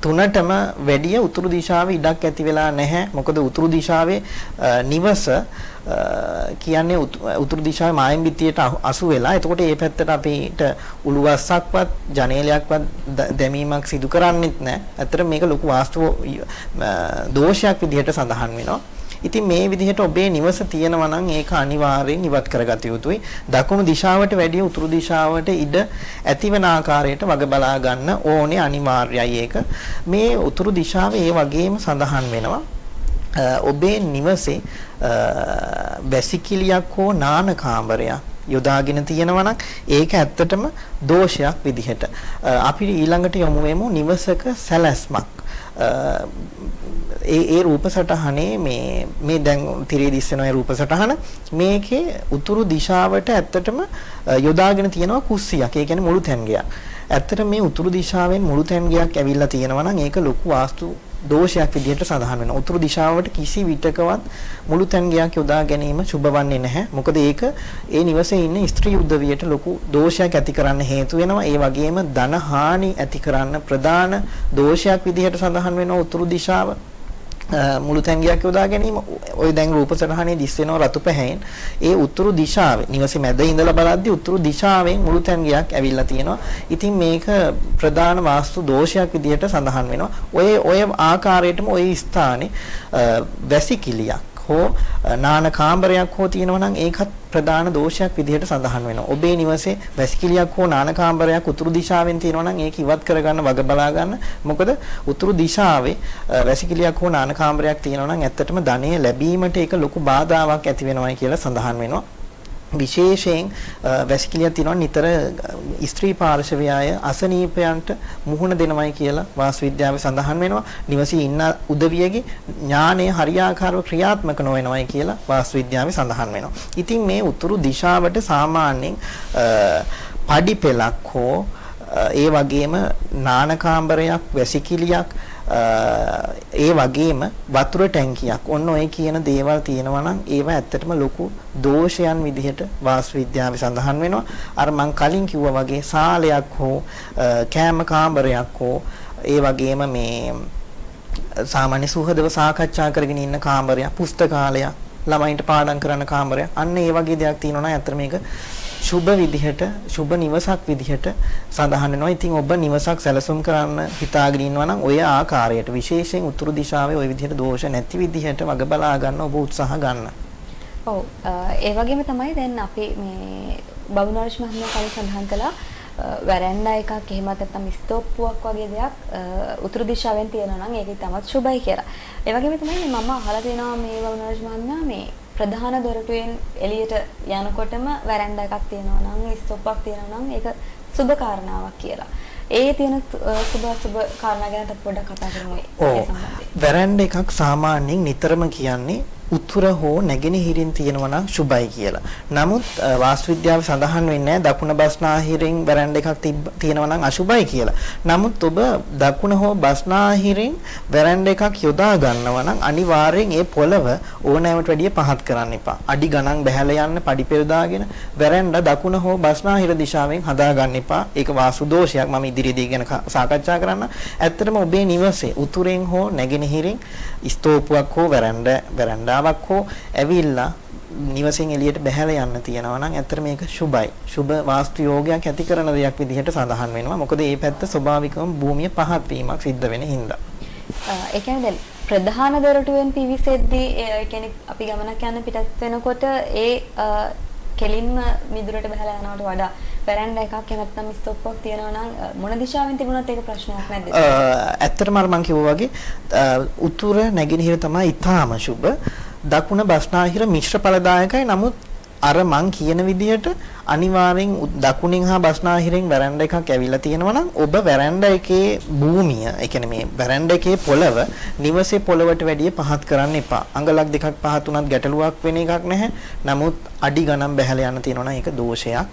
තුනටම වැඩිය උතුරු දිශාවේ ඉඩක් ඇති වෙලා නැහැ. මොකද උතුරු දිශාවේ නිවස කියන්නේ උතුරු දිශාවේ මායිම් බිත්තියට අසු වෙලා. එතකොට මේ පැත්තට අපිට උළුවස්සක්වත් ජනේලයක්වත් දැමීමක් සිදු කරන්නෙත් නැහැ. ඇත්තට මේක ලොකු වාස්තු දෝෂයක් විදිහට සඳහන් වෙනවා. ඉතින් මේ විදිහට ඔබේ නිවස තියෙනවා නම් ඒක අනිවාර්යෙන් ඉවත් කරගත යුතුයි. දකුණු දිශාවට වැඩිය උතුරු දිශාවට ඉඩ ඇතිවන ආකාරයට වග බලා ගන්න ඕනේ අනිවාර්යයි ඒක. මේ උතුරු දිශාවේ ඒ වගේම සඳහන් වෙනවා ඔබේ නිවසේ වැසිකිළියක් හෝ නාන කාමරයක් යොදාගෙන තියෙනවා නම් ඒක ඇත්තටම දෝෂයක් විදිහට. අපි ඊළඟට යමු වෙමු නිවසක සැලැස්මක්. ඒ රූප සටහනේ මේ දැන් තිරේ දිස්සන ඒ රූප සටහන මේකේ උතුරු දිශාවට ඇත්තටම යොදාගෙන තියෙනවා කුස්සියක්. ඒ කියන්නේ මුළු තැන්ගයක්. ඇත්තට මේ උතුරු දිශාවෙන් මුළු තැන්ගයක් ඇවිල්ලා තියෙනවා නම් ඒක ලොකු වාස්තු දෝෂයක් විදිහට සඳහන් වෙනවා. උතුරු දිශාවට කිසි විටකවත් මුළු තැන්ගයක් යොදා ගැනීම සුබ වන්නේ නැහැ. මොකද ඒක ඒ නිවසේ ඉන්න ස්ත්‍රී උද්දවියට ලොකු දෝෂයක් ඇති කරන්න හේතු වෙනවා. ඒ වගේම ධන හානි ඇති කරන්න ප්‍රධාන දෝෂයක් විදිහට සඳහන් වෙනවා උතුරු දිශාව. මුළු තැන්ගයක් යොදා ගැනීම ඔය දැන් රූප සටහනේ දිස් වෙනවා රතු පැහැයෙන්. ඒ උතුරු දිශාවේ නිවසේ මැද ඉඳලා බලද්දී උතුරු දිශාවෙන් මුළු තැන්ගයක් ඇවිල්ලා තියෙනවා. ඉතින් මේක ප්‍රධාන වාස්තු දෝෂයක් විදිහට සඳහන් වෙනවා. ඔය ආකාරයටම ඔය ස්ථානේ වැසිකිළියක් හෝ නාන කාමරයක් හෝ තියෙනවා නම් ඒකත් ප්‍රධාන දෝෂයක් විදිහට සඳහන් වෙනවා. ඔබේ නිවසේ වැසිකිළියක් හෝ නාන කාමරයක් උතුරු දිශාවෙන් තියෙනවා නම් ඒක ඉවත් කරගන්න වග බලා ගන්න. මොකද උතුරු දිශාවේ වැසිකිළියක් හෝ නාන කාමරයක් තියෙනවා නම් ඇත්තටම ධනය ලැබීමට ඒක ලොකු බාධාවක් ඇති වෙනවායි කියලා සඳහන් වෙනවා. විශේෂයෙන් වැසිකිළියක් තියෙනවා නිතර ස්ත්‍රී පාර්ශවය අසනීපයන්ට මුහුණ දෙනවයි කියලා වාස්තු විද්‍යාවේ සඳහන් වෙනවා. නිවසේ ඉන්න උදවියගේ ඥානය හරියාකාරව ක්‍රියාත්මක නොවෙනවයි කියලා වාස්තු විද්‍යාවේ සඳහන් වෙනවා. ඉතින් මේ උතුරු දිශාවට සාමාන්‍යයෙන් පඩි පෙලක් හෝ ඒ වගේම නාන කාමරයක්, වැසිකිළියක්, ඒ වගේම වතුර ටැංකියක්, ඔන්න ඔය කියන දේවල් තියෙනවා නම් ඒවා ඇත්තටම ලොකු දෝෂයන් විදිහට වාස්තු විද්‍යාවේ සඳහන් වෙනවා. අර මං කලින් කිව්වා වගේ සාලයක් හෝ කෑම කාමරයක් හෝ ඒ වගේම මේ සාමාන්‍ය සුහදව සාකච්ඡා කරගෙන ඉන්න කාමරයක්, පුස්තකාලයක්, ළමයින්ට පාඩම් කරන කාමරයක්, අන්න ඒ වගේ දෙයක් තියෙනවා නම් අතර මේක සුබ විදිහට, සුබ නිවසක් විදිහට සඳහන් වෙනවා. ඉතින් ඔබ නිවසක් සැලසුම් කරන්න හිතාගෙන ඉන්නවා නම් ඔය ආකාරයට විශේෂයෙන් උතුරු දිශාවේ ওই විදිහට දෝෂ නැති විදිහට වග බලා ගන්න ඔබ උත්සාහ ගන්න. ඔව් ඒ වගේම තමයි දැන් අපි මේ බබුනාර්ෂ් මහත්මයා කලින් සඳහන් කළා වැරැන්ඩා එකක් එහෙමත් නැත්නම් ස්තෝප්පුවක් වගේ දෙයක් උතුරු දිශාවෙන් තියෙනවා නම් ඒක තමයි සුබයි කියලා. ඒ වගේම තමයි මම අහලා තියෙනවා මේ බබුනාර්ෂ් මහත්මයා මේ ප්‍රධාන දොරටුවෙන් එළියට යනකොටම වැරැන්ඩා එකක් තියෙනවා නම් ස්තෝප්පක් තියෙනවා නම් ඒක සුබ කාරණාවක් කියලා. ඒ තියෙන සුබ කාරණා ගැන පොඩ්ඩක් කතා කරමු ඒ සම්බන්ධයෙන්. වැරැන්ඩා එකක් සාමාන්‍යයෙන් නිතරම කියන්නේ උතුර හෝ නැගෙනහිරින් තියෙනවා නම් සුබයි කියලා. නමුත් වාස්තු විද්‍යාවේ සඳහන් වෙන්නේ දකුණ බස්නාහිරින් වැරැන්ඩා එකක් තියෙනවා නම් අසුබයි කියලා. නමුත් ඔබ දකුණ හෝ බස්නාහිරින් වැරැන්ඩා එකක් යොදා ගන්නවා නම් අනිවාර්යෙන් ඒ පොළව ඕනෑමට වැඩිය පහත් කරන්න එපා. අඩි ගණන් බැහැලා යන්න පඩි පෙළ දාගෙන වැරැන්ඩා දකුණ හෝ බස්නාහිර දිශාවෙන් හදා ගන්න එපා. ඒක වාස්තු දෝෂයක්. මම ඉදිරියේදී ගැන සාකච්ඡා කරන්න. ඇත්තටම ඔබේ නිවසේ උතුරෙන් හෝ නැගෙනහිරින් ස්තෝපුවක් හෝ වැරැන්ඩා හෝ ඇවිල්ලා නිවසෙන් එළියට බැහැලා යන්න තියෙනවා නම් ඇත්තට මේක සුබයි. සුබ වාස්තු යෝගයක් ඇති කරන දෙයක් විදිහට සඳහන් වෙනවා. මොකද මේ පැත්ත ස්වභාවිකවම භූමිය පහත් වීමක් සිද්ධ වෙන හින්දා. ඒ කියන්නේ දැන් ප්‍රධාන දොරටුවෙන් පිවිසෙද්දී ඒ කියන්නේ අපි ගමනක් යන පිටත් වෙනකොට ඒ කෙලින්ම මිදුරට බහලා යනවට වඩා වැරැන්ඩා එකක් නැත්නම් ස්තෝප්පක් තියෙනවා නම් මොන දිශාවෙන් තිබුණත් ඒක ප්‍රශ්නයක් නැද්ද? ඇත්තටම අර මම කිව්වා වගේ උතුර නැගෙනහිර තමයි ඊටාම සුබ. දකුණ බස්නාහිර මිශ්‍ර ඵලදායකයි. නමුත් අර මං කියන විදිහට අනිවාර්යෙන් දකුණින් හා බස්නාහිරෙන් වැරැන්ඩා එකක් ඇවිල්ලා තියෙනවා නම් ඔබ වැරැන්ඩා එකේ භූමිය, ඒ කියන්නේ මේ වැරැන්ඩා එකේ පොළව නිවසේ පොළවට වැඩිය පහත් කරන්න එපා. අඟලක් දෙකක් පහත් උනත් ගැටලුවක් වෙන එකක් නැහැ. නමුත් අඩි ගණන් බැහැලා යන්න තියෙනවා නම් ඒක දෝෂයක්.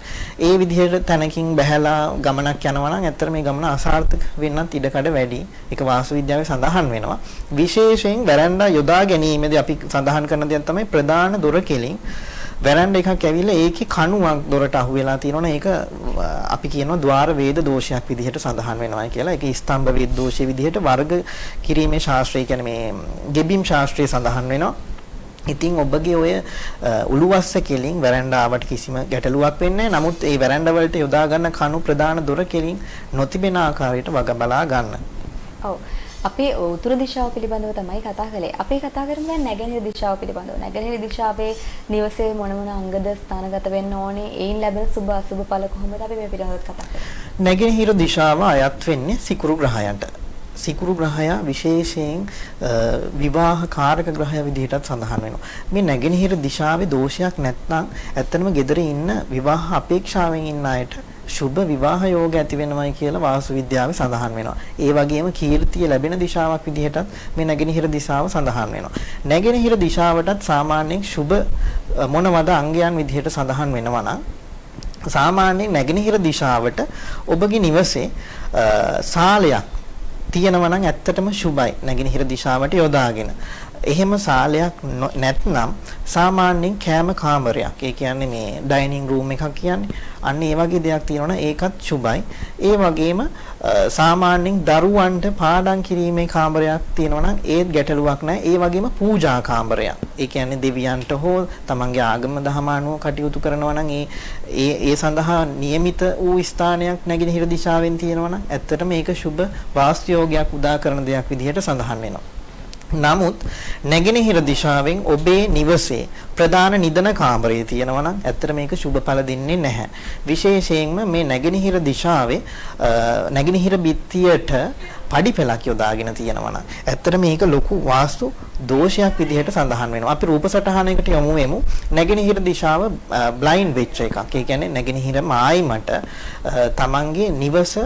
ඒ විදිහට තැනකින් බැහැලා ගමනක් යනවා නම් ඇත්තට මේ ගමන අසාර්ථක වෙන්නත් ඉඩකඩ වැඩි. ඒක වාස්තු විද්‍යාවේ සඳහන් වෙනවා. විශේෂයෙන් වැරැන්ඩා යොදා ගැනීමේදී අපි සඳහන් කරන දේ තමයි ප්‍රධාන දොර කෙලින් වැරැන්ඩා එකක් ඇවිල්ලා ඒකේ කණුවක් දොරට අහු වෙලා තියෙනවනේ ඒක අපි කියනවා ద్వාර වේද දෝෂයක් විදිහට සඳහන් වෙනවා කියලා. ඒක ස්තම්භ වේද දෝෂයේ විදිහට වර්ග කිරීමේ ශාස්ත්‍රය කියන්නේ මේ ගෙබිම් ශාස්ත්‍රයේ සඳහන් වෙනවා. ඉතින් ඔබගේ ඔය උළුවස්ස කෙලින් වැරැන්ඩාවට කිසිම ගැටලුවක් වෙන්නේ නැහැ. නමුත් ඒ වැරැන්ඩා වලට යොදා ගන්න කණු ප්‍රධාන දොර කෙලින් නොතිබෙන ආකාරයට වග බලා ගන්න. ඔව්. අපි උතුරු දිශාව පිළිබඳව තමයි කතා කළේ. අපි කතා කරමු දැන් නැගෙනහිර දිශාව පිළිබඳව. නැගෙනහිර දිශාවේ නිවසේ මොන අංගද ස්ථානගත වෙන්න ඕනේ? ඒයින් ලැබෙන සුභ අසුභ ඵල කොහොමද අපි මේ පිළිබඳව කතා කරන්නේ? නැගෙනහිර දිශාව අයත් වෙන්නේ සිකුරු ග්‍රහයන්ට. සිකුරු ග්‍රහය විශේෂයෙන් විවාහ කාරක ග්‍රහය විදිහටත් සඳහන් වෙනවා. මේ නැගෙනහිර දිශාවේ දෝෂයක් නැත්නම් ඇත්තනම gedare ඉන්න විවාහ අපේක්ෂාවෙන් ඉන්න අයට සුබ විවාහ යෝග ඇති වෙනවයි කියලා වාස්තු විද්‍යාවේ සඳහන් වෙනවා. ඒ වගේම කීර්තිය ලැබෙන දිශාවක් විදිහටත් මේ නැගෙනහිර දිශාව සඳහන් වෙනවා. නැගෙනහිර දිශාවටත් සාමාන්‍යයෙන් සුබ මොනවද අංගයන් විදිහට සඳහන් වෙනවා නම් සාමාන්‍යයෙන් නැගෙනහිර දිශාවට ඔබගේ නිවසේ සාලයක් තියෙනවා නම් ඇත්තටම සුබයි නැගෙනහිර දිශාවට යොදාගෙන. එහෙම සාලයක් නැත්නම් සාමාන්‍යයෙන් කෑම කාමරයක්, ඒ කියන්නේ මේ ඩයිනින් රූම් එකක් කියන්නේ, අන්න ඒ වගේ දෙයක් තියෙනවා නම් ඒකත් සුබයි. ඒ වගේම සාමාන්‍යයෙන් දරුවන්ට පාඩම් කිරීමේ කාමරයක් තියෙනවා නම් ඒත් ගැටලුවක් නැහැ. ඒ වගේම පූජා කාමරයක්, ඒ කියන්නේ දෙවියන්ට හෝ තමන්ගේ ආගම දහම අනුව කටයුතු කරනවා නම් ඒ සඳහා નિયમિત වූ ස්ථානයක් නැගෙනහිර දිශාවෙන් තියෙනවා නම් ඇත්තටම මේක සුබ වාස්තු යෝගයක් උදා කරන දෙයක් විදිහට සඳහන් වෙනවා. නමුත් නැගෙනහිර දිශාවෙන් ඔබේ නිවසේ ප්‍රධාන නිදන කාමරය තියෙනවා නම් ඇත්තට මේක සුබඵල දෙන්නේ නැහැ. විශේෂයෙන්ම මේ නැගෙනහිර දිශාවේ නැගෙනහිර බිත්තියට පඩිපෙලක් යොදාගෙන තියෙනවා නම් ඇත්තට මේක ලොකු වාස්තු දෝෂයක් විදිහට සඳහන් වෙනවා. අපි රූප සටහනයකට යමු වෙමු. නැගෙනහිර දිශාව බ්ලයින්ඩ් වෙච්ච එකක්. ඒ කියන්නේ නැගෙනහිර මායිමට තමන්ගේ නිවස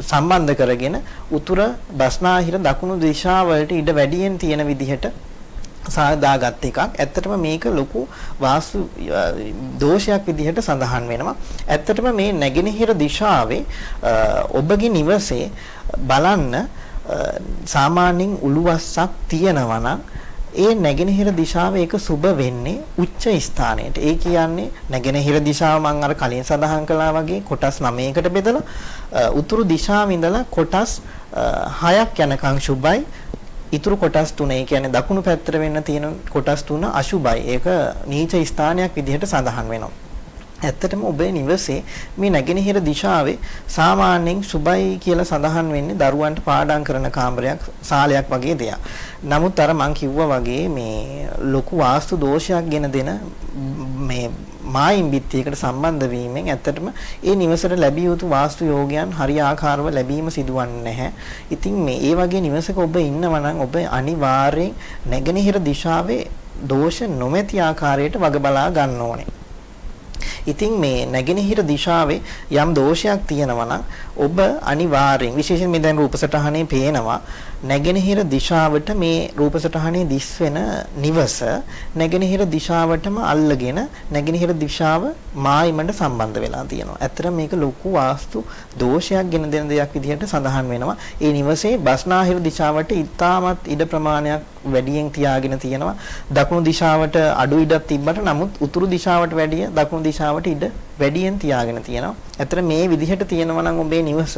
සම්බන්ධ කරගෙන උතුර බස්නාහිර දකුණු දිශාවලට ඉඩ වැඩියෙන් තියෙන විදිහට සාදාගත් එකක්. ඇත්තටම මේක ලොකු වාස්තු දෝෂයක් විදිහට සඳහන් වෙනවා. ඇත්තටම මේ නැගෙනහිර දිශාවේ ඔබගේ නිවසේ බලන්න සාමාන්‍යයෙන් උළුවස්සක් තියෙනවා නම් ඒ නැගෙනහිර දිශාවේ ඒක සුබ වෙන්නේ උච්ච ස්ථානයට. ඒ කියන්නේ නැගෙනහිර දිශාව මම අර කලින් සඳහන් කළා වගේ කොටස් 9කට බෙදලා උතුරු දිශාව ඉඳලා කොටස් 6ක් යනකම් සුබයි. ඉතුරු කොටස් 3 ඒ කියන්නේ දකුණු පැත්තට වෙන්න තියෙන කොටස් 3 අසුබයි. ඒක නීච ස්ථානයක් විදිහට සඳහන් වෙනවා. ඇත්තටම ඔබේ නිවසේ මේ නැගෙනහිර දිශාවේ සාමාන්‍යයෙන් සුබයි කියලා සඳහන් වෙන්නේ දරුවන්ට පාඩම් කරන කාමරයක්, ශාලයක් වගේ දෙයක්. නමුත් අර මං කිව්වා වගේ මේ ලොකු වාස්තු දෝෂයක් ගෙන දෙන මේ මායිම් බිත්තියකට සම්බන්ධ වීමෙන් ඇත්තටම ඒ නිවසට ලැබිය යුතු වාස්තු යෝගයන් හරියාකාරව ලැබීම සිදුවන්නේ නැහැ. ඉතින් මේ ඒ වගේ නිවසක ඔබ ඉන්නවා නම් ඔබ අනිවාර්යෙන් නැගෙනහිර දිශාවේ දෝෂ නොමැති ආකාරයට වග බලා ගන්න ඕනේ. ඉතින් මේ නැගෙනහිර දිශාවේ යම් දෝෂයක් තියෙනවා නම් ඔබ අනිවාර්යෙන් විශේෂයෙන් මේ දැන් රූපසටහනේ පේනවා නැගෙනහිර දිශාවට මේ රූපසටහනේ දිස් වෙන නිවස නැගෙනහිර දිශාවටම අල්ලගෙන නැගෙනහිර දිශාව මායිමට සම්බන්ධ වෙලා තියෙනවා. ඇත්තට මේක ලොකු වාස්තු දෝෂයක් ගෙන දෙන දෙයක් විදිහට සඳහන් වෙනවා. ඒ නිවසේ බස්නාහිර දිශාවට ඉතාමත් ඉඩ ප්‍රමාණයක් වැඩියෙන් තියාගෙන තියෙනවා. දකුණු දිශාවට අඩු ඉඩක් තිබ්බට නමුත් උතුරු දිශාවට වැඩිය දකුණු දිශාවට ඉඩ වැඩියෙන් තියාගෙන තියෙනවා. ඇත්තට මේ විදිහට තියෙනවා නම් ඔබේ නිවස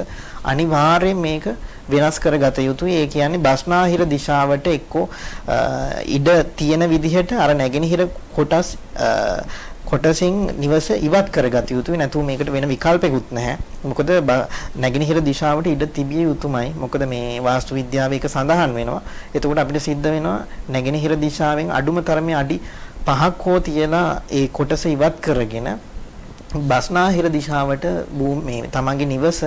අනිවාර්යෙන් මේක වෙනස් කරගත යුතුයි. ඒ කියන්නේ බස්නාහිර දිශාවට එක්කෝ ඉඩ තියෙන විදිහට අර නැගෙනහිර කොටසින් නිවස ඉවත් කරගත යුතුයි. නැතුව මේකට වෙන විකල්පයක්වත් නැහැ. මොකද නැගෙනහිර දිශාවට ඉඩ තිබිය යුතුමයි. මොකද මේ වාස්තු විද්‍යාවේ ඒක සඳහන් වෙනවා. එතකොට අපිට සිද්ධ වෙනවා නැගෙනහිර දිශාවෙන් අඩුම තරමේ අඩි 5ක් හෝ තියලා ඒ කොටස ඉවත් කරගෙන බස්නාහිර දිශාවට මේ තමන්ගේ නිවස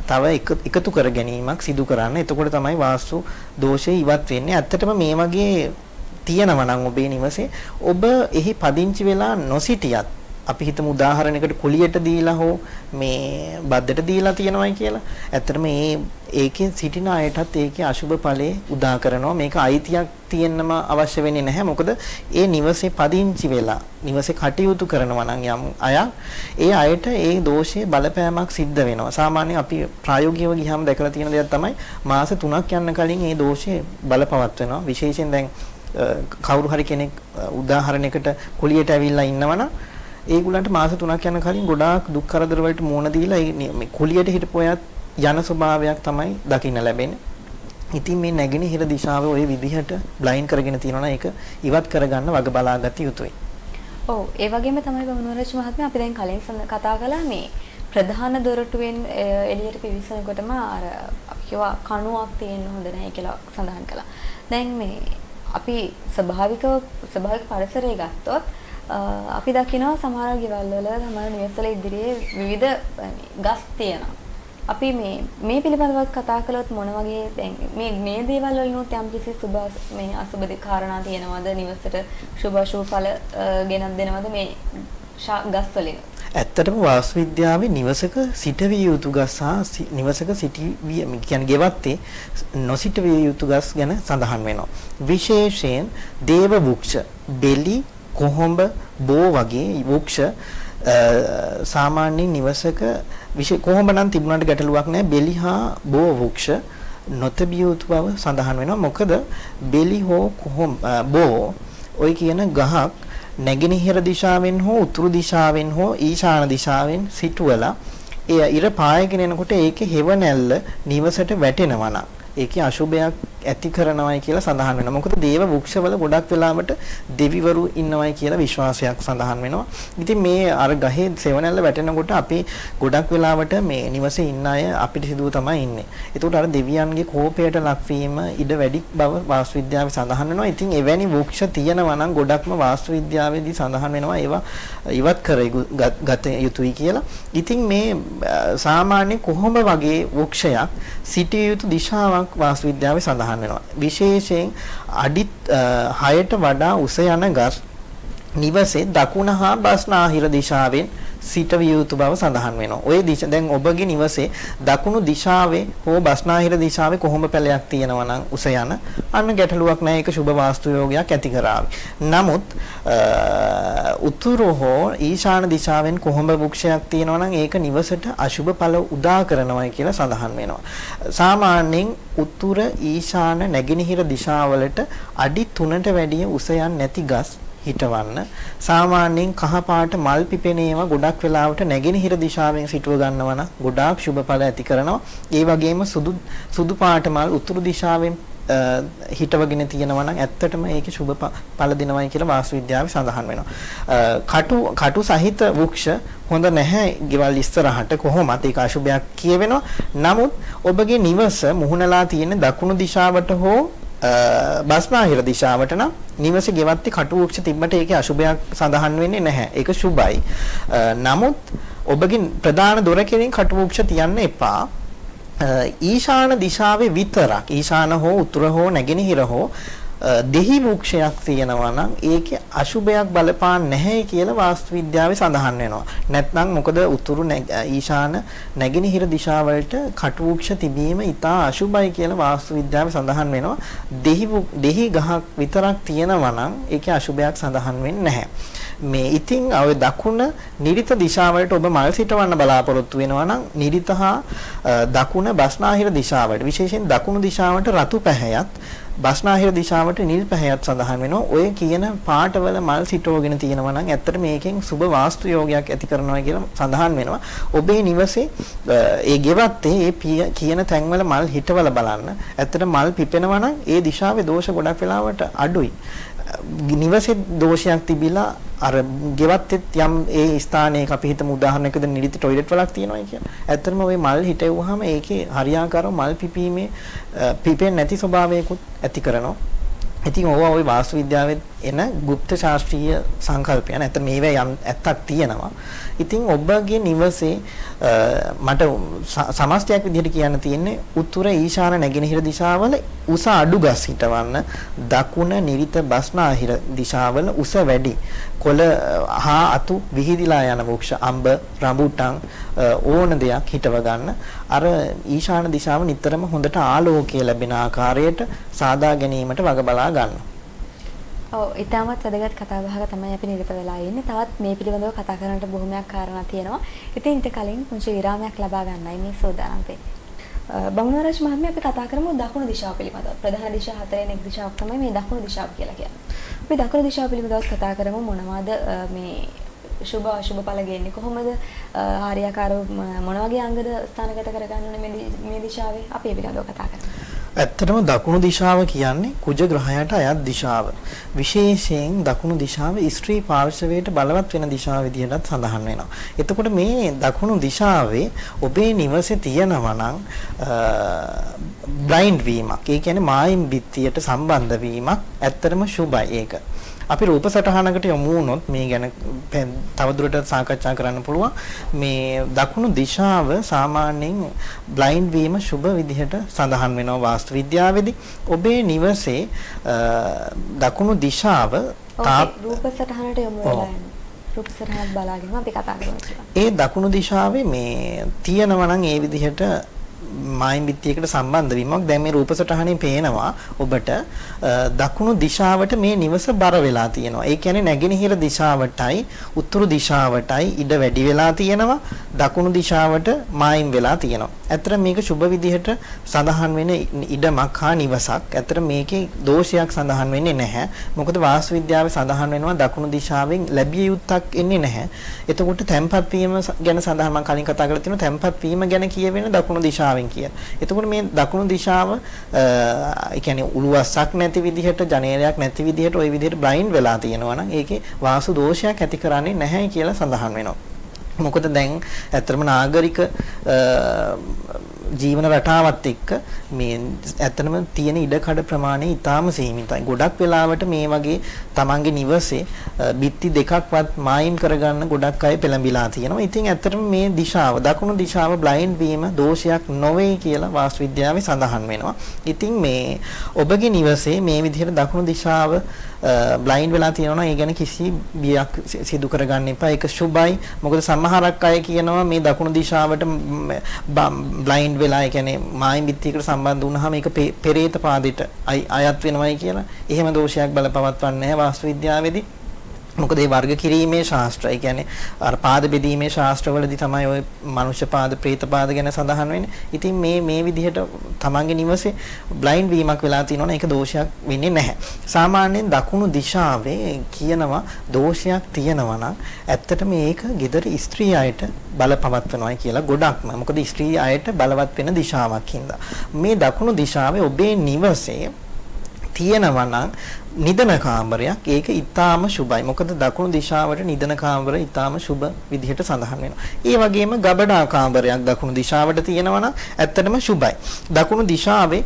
තව එකතු කර ගැනීමක් සිදු කරන්න. එතකොට තමයි වාස්තු දෝෂය ඉවත් වෙන්නේ. ඇත්තටම මේ වගේ තියෙනවා නම් ඔබේ නිවසේ ඔබ එහි පදිංචි වෙලා නොසිටියත් අපි හිතමු උදාහරණයකට කුලියට දීලා හෝ මේ බද්දට දීලා තියෙනවයි කියලා. ඇත්තටම ඒකේ සිටින අයටත් ඒකේ අශුභ ඵලයේ උදා කරනවා. මේක අයිතියක් තියෙන්නම අවශ්‍ය වෙන්නේ නැහැ. මොකද ඒ නිවසේ පදිංචි වෙලා නිවසේ කටයුතු කරනවා නම් යම් අය ඒ අයට ඒ දෝෂයේ බලපෑමක් සිද්ධ වෙනවා. සාමාන්‍යයෙන් අපි ප්‍රායෝගිකව ගියාම දැකලා තියෙන දෙයක් තමයි මාස 3ක් යන කලින් ඒ දෝෂය බලපවත් වෙනවා. විශේෂයෙන් දැන් කවුරු හරි කෙනෙක් උදාහරණයකට කුලියට ඇවිල්ලා ඉන්නවනම් ඒගොල්ලන්ට මාස 3ක් යන කලින් ගොඩාක් දුක් කරදර වලට මුහුණ දීලා මේ කුලියට හිටපොයත් යන ස්වභාවයක් තමයි දකින්න ලැබෙන්නේ. ඉතින් මේ නැගෙනහිර දිශාව ওই විදිහට බ්ලයින්ඩ් කරගෙන තියෙනවා නම් ඒක ඉවත් කරගන්න වග බලාගත යුතුයි. ඔව් ඒ වගේම තමයි ගමනෝරච් මහත්මයා අපි දැන් කලින් කතා කළා මේ ප්‍රධාන දොරටුවෙන් එළියට පිවිසනකොටම අර අපි කියවා කණුවක් තියෙන්න හොඳ නැහැ කියලා සඳහන් කළා. දැන් මේ අපි ස්වභාවික පරිසරය ගත්තොත් අපි දකිනවා සමහර ගෙවල් වල සමහර නිවසල ඉදිරියේ විවිධ ගස් තියෙනවා. අපි මේ පිළිබඳව කතා කළොත් මොන වගේ දැන් මේ දේවල් වලිනුත් යම් කිසි මේ අසුබ කාරණා තියෙනවද නිවසට සුභ ඵල ගෙනත් දෙනවද මේ ගස් වලින්? ඇත්තටම වාස්තු විද්‍යාවේ නිවසක සිටවිය යුතු ගස් සහ නිවසක සිටිවිය කියන්නේ ගෙවත්තේ නොසිටවිය යුතු ගස් ගැන සඳහන් වෙනවා. විශේෂයෙන් දේව වෘක්ෂ, බෙලි, කොහොඹ, බෝ වගේ වෘක්ෂ සාමාන්‍ය නිවසක කොහොඹ නම් තිබුණාට ගැටලුවක් නැහැ. බෙලි හා බෝ වෘක්ෂ නොතබිය යුතු බව සඳහන් වෙනවා. මොකද බෙලි හෝ කොහොඹ බෝ ඔය කියන ගහක් නැගෙනහිර දිශාවෙන් හෝ උතුරු දිශාවෙන් හෝ ඊශාන දිශාවෙන් සිටුවලා ඒ ඉර පායගෙන එනකොට ඒකේ හෙවණැල්ල නිවසට වැටෙනවා නම් ඒකේ අශුභයක් ඇති කරනවායි කියලා සඳහන් වෙනවා. මොකද දේව වෘක්ෂවල ගොඩක් වෙලාවට දෙවිවරු ඉන්නවයි කියලා විශ්වාසයක් සඳහන් වෙනවා. ඉතින් මේ අර ගහේ සෙවණැල්ල වැටෙනකොට අපි ගොඩක් වෙලාවට මේ නිවසේ ඉන්න අය අපිට සිදුව තමයි ඉන්නේ. ඒකට අර දෙවියන්ගේ කෝපයට ලක්වීම ඉඩ වැඩි බව වාස්තු විද්‍යාවේ සඳහන් වෙනවා. ඉතින් එවැනි වෘක්ෂ තියෙනවා නම් ගොඩක්ම වාස්තු විද්‍යාවේදී සඳහන් වෙනවා ඒවා ඉවත් කර ගත යුතුයි කියලා. ඉතින් මේ සාමාන්‍ය කොහොම වගේ වෘක්ෂයක් සිටිය යුතු දිශාවක් වාස්තු විද්‍යාවේ සඳහන් වෙනවා. විශේෂයෙන් අඩි 6ට වඩා උස යන ගස් නිවසේ දකුණ හා බස්නාහිර දිශාවෙන් සිටවිය යුතු බව සඳහන් වෙනවා. ওই දැන් ඔබගේ නිවසේ දකුණු දිශාවේ හෝ බස්නාහිර දිශාවේ කොහොඹ පැලයක් තියෙනවා නම් උස යන අන්න ගැටලුවක් නැහැ. ඒක සුබ වාස්තු යෝගයක් ඇති කරાવી. නමුත් උතුරු හෝ ඊශාන දිශාවෙන් කොහොඹ වෘක්ෂයක් තියෙනවා නම් ඒක නිවසට අශුබ ඵල උදා කරනවායි කියලා සඳහන් වෙනවා. සාමාන්‍යයෙන් උතුර ඊශාන නැගෙනහිර දිශාවලට අඩි 3ට වැඩිය උස යන්නේ නැති ගස් හිටවන්න. සාමාන්‍යයෙන් කහ පාට මල් පිපෙන ඒවා ගොඩක් වෙලාවට නැගෙනහිර දිශාවෙන් සිටව ගන්නවා නම් ගොඩාක් සුබ ඵල ඇති කරනවා. ඒ වගේම සුදු පාට මල් උතුරු දිශාවෙන් හිටවගෙන තියෙනවා නම් ඇත්තටම ඒකේ සුබ ඵල දෙනවයි කියලා වාස්තු විද්‍යාවේ සඳහන් වෙනවා. කටු සහිත වෘක්ෂ හොඳ නැහැ ගෙවල් ඉස්සරහට කොහොමද ඒක අශුභයක් කියවෙනවා. නමුත් ඔබගේ නිවස මුහුණලා තියෙන දකුණු දිශාවට හෝ බස්නාහිර දිශාවට නම් නිවසේ ගෙවත්තේ කටු වෘක්ෂ තිබ්බට ඒකේ අශුභයක් සඳහන් වෙන්නේ නැහැ. ඒක සුබයි. නමුත් ඔබගේ ප්‍රධාන දොර කෙරෙන් කටු වෘක්ෂ තියන්න එපා. ඊශාන දිශාවේ විතරක් ඊශාන හෝ උතුර හෝ නැගෙනහිර හෝ දෙහි වෘක්ෂයක් තියෙනවා නම් ඒකේ අශුභයක් බලපාන්නේ නැහැ කියලා වාස්තු විද්‍යාවේ සඳහන් වෙනවා. නැත්නම් මොකද උතුරු ඊශාන නැගෙනහිර දිශාවලට කටු වෘක්ෂ තිබීම ඉතා අශුභයි කියලා වාස්තු විද්‍යාවේ සඳහන් වෙනවා. දෙහි ගහක් විතරක් තියෙනවා නම් ඒකේ අශුභයක් සඳහන් වෙන්නේ නැහැ. මේ ඉතින් ඔය දකුණ නිරිත දිශාවලට ඔබ මල් සිටවන්න බලාපොරොත්තු වෙනවා නම් නිරිත හා දකුණ බස්නාහිර දිශාවට විශේෂයෙන් දකුණු දිශාවට රතු පැහැයත් බස්නාහිර දිශාවට නිල් පැහැයත් සඳහන් වෙනවා. ඔය කියන පාටවල මල් සිටවගෙන තියෙනවා නම් ඇත්තට මේකෙන් සුබ වාස්තු යෝගයක් ඇති කරනවා කියලා සඳහන් වෙනවා. ඔබේ නිවසේ ඒ ගෙවත්තේ ඒ කියන තැන්වල මල් හිටවල බලන්න. ඇත්තට මල් පිපෙනවා නම් ඒ දිශාවේ දෝෂ ගොඩක් වෙලාවට අඩුයි. නිවසේ දෝෂයක් තිබිලා අර ගෙවත්තෙත් යම් ඒ ස්ථානයක අපි හිතමු උදාහරණයකද නිරිත টয়ලට් වලක් තියෙනවා කියලා. ඇත්තටම ওই මල් හිටෙව්වහම ඒකේ හරියාකාරව මල් පිපීමේ පිපෙන්නේ නැති ස්වභාවයකුත් ඇති කරනවා. ඉතින් ඕවා ওই වාස්තු විද්‍යාවේ එන গুপ্ত ශාස්ත්‍රීය සංකල්පය. නැත්නම් මේවා යම් ඇත්තක් තියෙනවා. ඉතින් ඔබගේ නිවසේ මට සමස්තයක් විදිහට කියන්න තියෙන්නේ උතුර ඊශාන නැගෙනහිර දිශාවල උස අඩු ගස් හිටවන්න, දකුණ නිරිත බස්නාහිර දිශාවල උස වැඩි කොළ හා අතු විහිදිලා යන වෘක්ෂ අඹ රඹුටන් ඕන දෙයක් හිටව ගන්න. අර ඊශාන දිශාව නිතරම හොඳට ආලෝකය ලැබෙන ආකාරයට සාදා ගැනීමට වග බලා ගන්න. ඔව් ඊටමත් වැදගත් කතා බහක තමයි අපි නිරත වෙලා ඉන්නේ. තවත් මේ පිළිබඳව කතා කරන්නට බොහොමයක් කාරණා තියෙනවා. ඉතින් ඊට කලින් පුංචි විරාමයක් ලබා ගන්නයි මේ සෝදානම් වෙන්නේ. බමුණාරාජ් මහත්මිය අපි කතා කරමු දකුණු දිශාව පිළිබඳව. ප්‍රධාන දිශා හතරෙන් එක් දිශාවක් තමයි මේ දකුණු දිශාව කියලා කියන්නේ. අපි දකුණු දිශාව පිළිබඳව කතා කරමු. මොනවාද මේ සුභ අශුභ ඵල ගන්නේ කොහොමද? හරියාකාරව මොන වගේ අංගද ස්ථානගත කරගන්න ඕනේ මේ දිශාවේ? අපි ඒ පිළිබඳව කතා කරමු. ඇත්තටම දකුණු දිශාව කියන්නේ කුජ ග්‍රහයට අයත් දිශාව. විශේෂයෙන් දකුණු දිශාව ස්ත්‍රී පාර්ශවයට බලවත් වෙන දිශාව විදිහටත් සඳහන් වෙනවා. එතකොට මේ දකුණු දිශාවේ ඔබේ නිවසේ තියෙනවා නම් බ්ලයින්ඩ් වීමක්, ඒ කියන්නේ මායිම් බිත්තියට සම්බන්ධ වීමක් ඇත්තටම සුබයි ඒක. අපි රූප සටහනකට යමු වුණොත් මේ ගැන තවදුරටත් සාකච්ඡා කරන්න පුළුවන්. මේ දකුණු දිශාව සාමාන්‍යයෙන් බ්ලයින්ඩ් වීම සුබ විදිහට සඳහන් වෙනවා වාස්තු විද්‍යාවේදී. ඔබේ නිවසේ දකුණු දිශාව රූප සටහනට යමු වෙලා යනවා. රූප සටහනක් බලාගෙන අපි කතා කරමු. ඒ දකුණු දිශාවේ මේ තියෙනවා නම් ඒ විදිහට මායිම් බිත්තියකට සම්බන්ධ වීමක් දැන් මේ රූප සටහනේ පේනවා ඔබට දකුණු දිශාවට මේ නිවස බර වෙලා තියෙනවා. ඒ කියන්නේ නැගෙනහිර දිශාවටයි උතුරු දිශාවටයි ඉඩ වැඩි වෙලා තියෙනවා. දකුණු දිශාවට මායිම් වෙලා තියෙනවා. ඇත්තට මේක සුබ විදිහට සඳහන් වෙන ඉඩමක් හා නිවසක්. ඇත්තට මේකේ දෝෂයක් සඳහන් වෙන්නේ නැහැ. මොකද වාස්තු විද්‍යාවේ සඳහන් වෙනවා දකුණු දිශාවෙන් ලැබිය යුත්තක් එන්නේ නැහැ. එතකොට තැම්පත් වීම ගැන සඳහන් මම කලින් කතා කරලා තියෙනවා. තැම්පත් වීම ගැන කියවෙන දකුණු දිශාවෙන් කියලා. එතකොට මේ දකුණු දිශාව ඒ කියන්නේ උළුවස්සක් නැති විදිහට ජනේලයක් නැති විදිහට ওই විදිහට බ්ලයින්ඩ් වෙලා තියෙනවා නම් ඒකේ වාසු දෝෂයක් ඇති කරන්නේ නැහැ කියලා සඳහන් වෙනවා. මොකද දැන් ඇත්තටම නාගරික ජීවන රටාවත් එක්ක මේ ඇත්තටම තියෙන ඉඩකඩ ප්‍රමාණය ඉතාම සීමිතයි. ගොඩක් වෙලාවට මේ වගේ තමන්ගේ නිවසේ බිත්ති දෙකක්වත් මායිම් කරගන්න ගොඩක් අය පෙළඹිලා තියෙනවා. ඉතින් ඇත්තටම මේ දිශාව දකුණු දිශාව බ්ලයින්ඩ් වීම දෝෂයක් නොවේ කියලා වාස්තු විද්‍යාවේ සඳහන් වෙනවා. ඉතින් මේ ඔබගේ නිවසේ මේ විදිහට දකුණු දිශාව බ්ලයින්ඩ් වෙලා තියෙනවා ඒ ගැන කිසි බියක් සිදු කරගන්න එපා. ඒක සුබයි. මොකද සමහරක් අය කියනවා මේ දකුණු දිශාවට බ්ලයින්ඩ් වෙලා ඒ කියන්නේ මායිම් බිත්තියකට සම්බන්ධ වුණාම ඒක පෙරේත පාදෙට අයත් වෙනවයි කියලා. එහෙම දෝෂයක් බලපවත්වන්නේ නැහැ වාස්තු විද්‍යාවේදී. මොකද ඒ වර්ග කිරීමේ ශාස්ත්‍රය කියන්නේ අර පාද බෙදීමේ ශාස්ත්‍රවලදී තමයි ඔය මනුෂ්‍ය පාද ප්‍රේත පාද ගැන සඳහන් වෙන්නේ. ඉතින් මේ විදිහට තමන්ගේ නිවසේ බ්ලයින්ඩ් වීමක් වෙලා තියෙනවනේ ඒක දෝෂයක් වෙන්නේ නැහැ. සාමාන්‍යයෙන් දකුණු දිශාවේ කියනවා දෝෂයක් තියෙනවා නම් ඇත්තටම මේක gedara ස්ත්‍රී අයට බලපවත්වනවා කියලා ගොඩක්ම. මොකද ස්ත්‍රී අයට බලවත් වෙන දිශාවක් හින්දා. මේ දකුණු දිශාවේ ඔබේ නිවසේ තියෙනවා නම් නිදන කාමරයක් ඒක ඊටාම සුබයි. මොකද දකුණු දිශාවට නිදන කාමර ඊටාම සුබ විදිහට සඳහන් වෙනවා. ඒ වගේම ගබඩා කාමරයක් දකුණු දිශාවට තියෙනවා නම් ඇත්තටම සුබයි. දකුණු දිශාවේ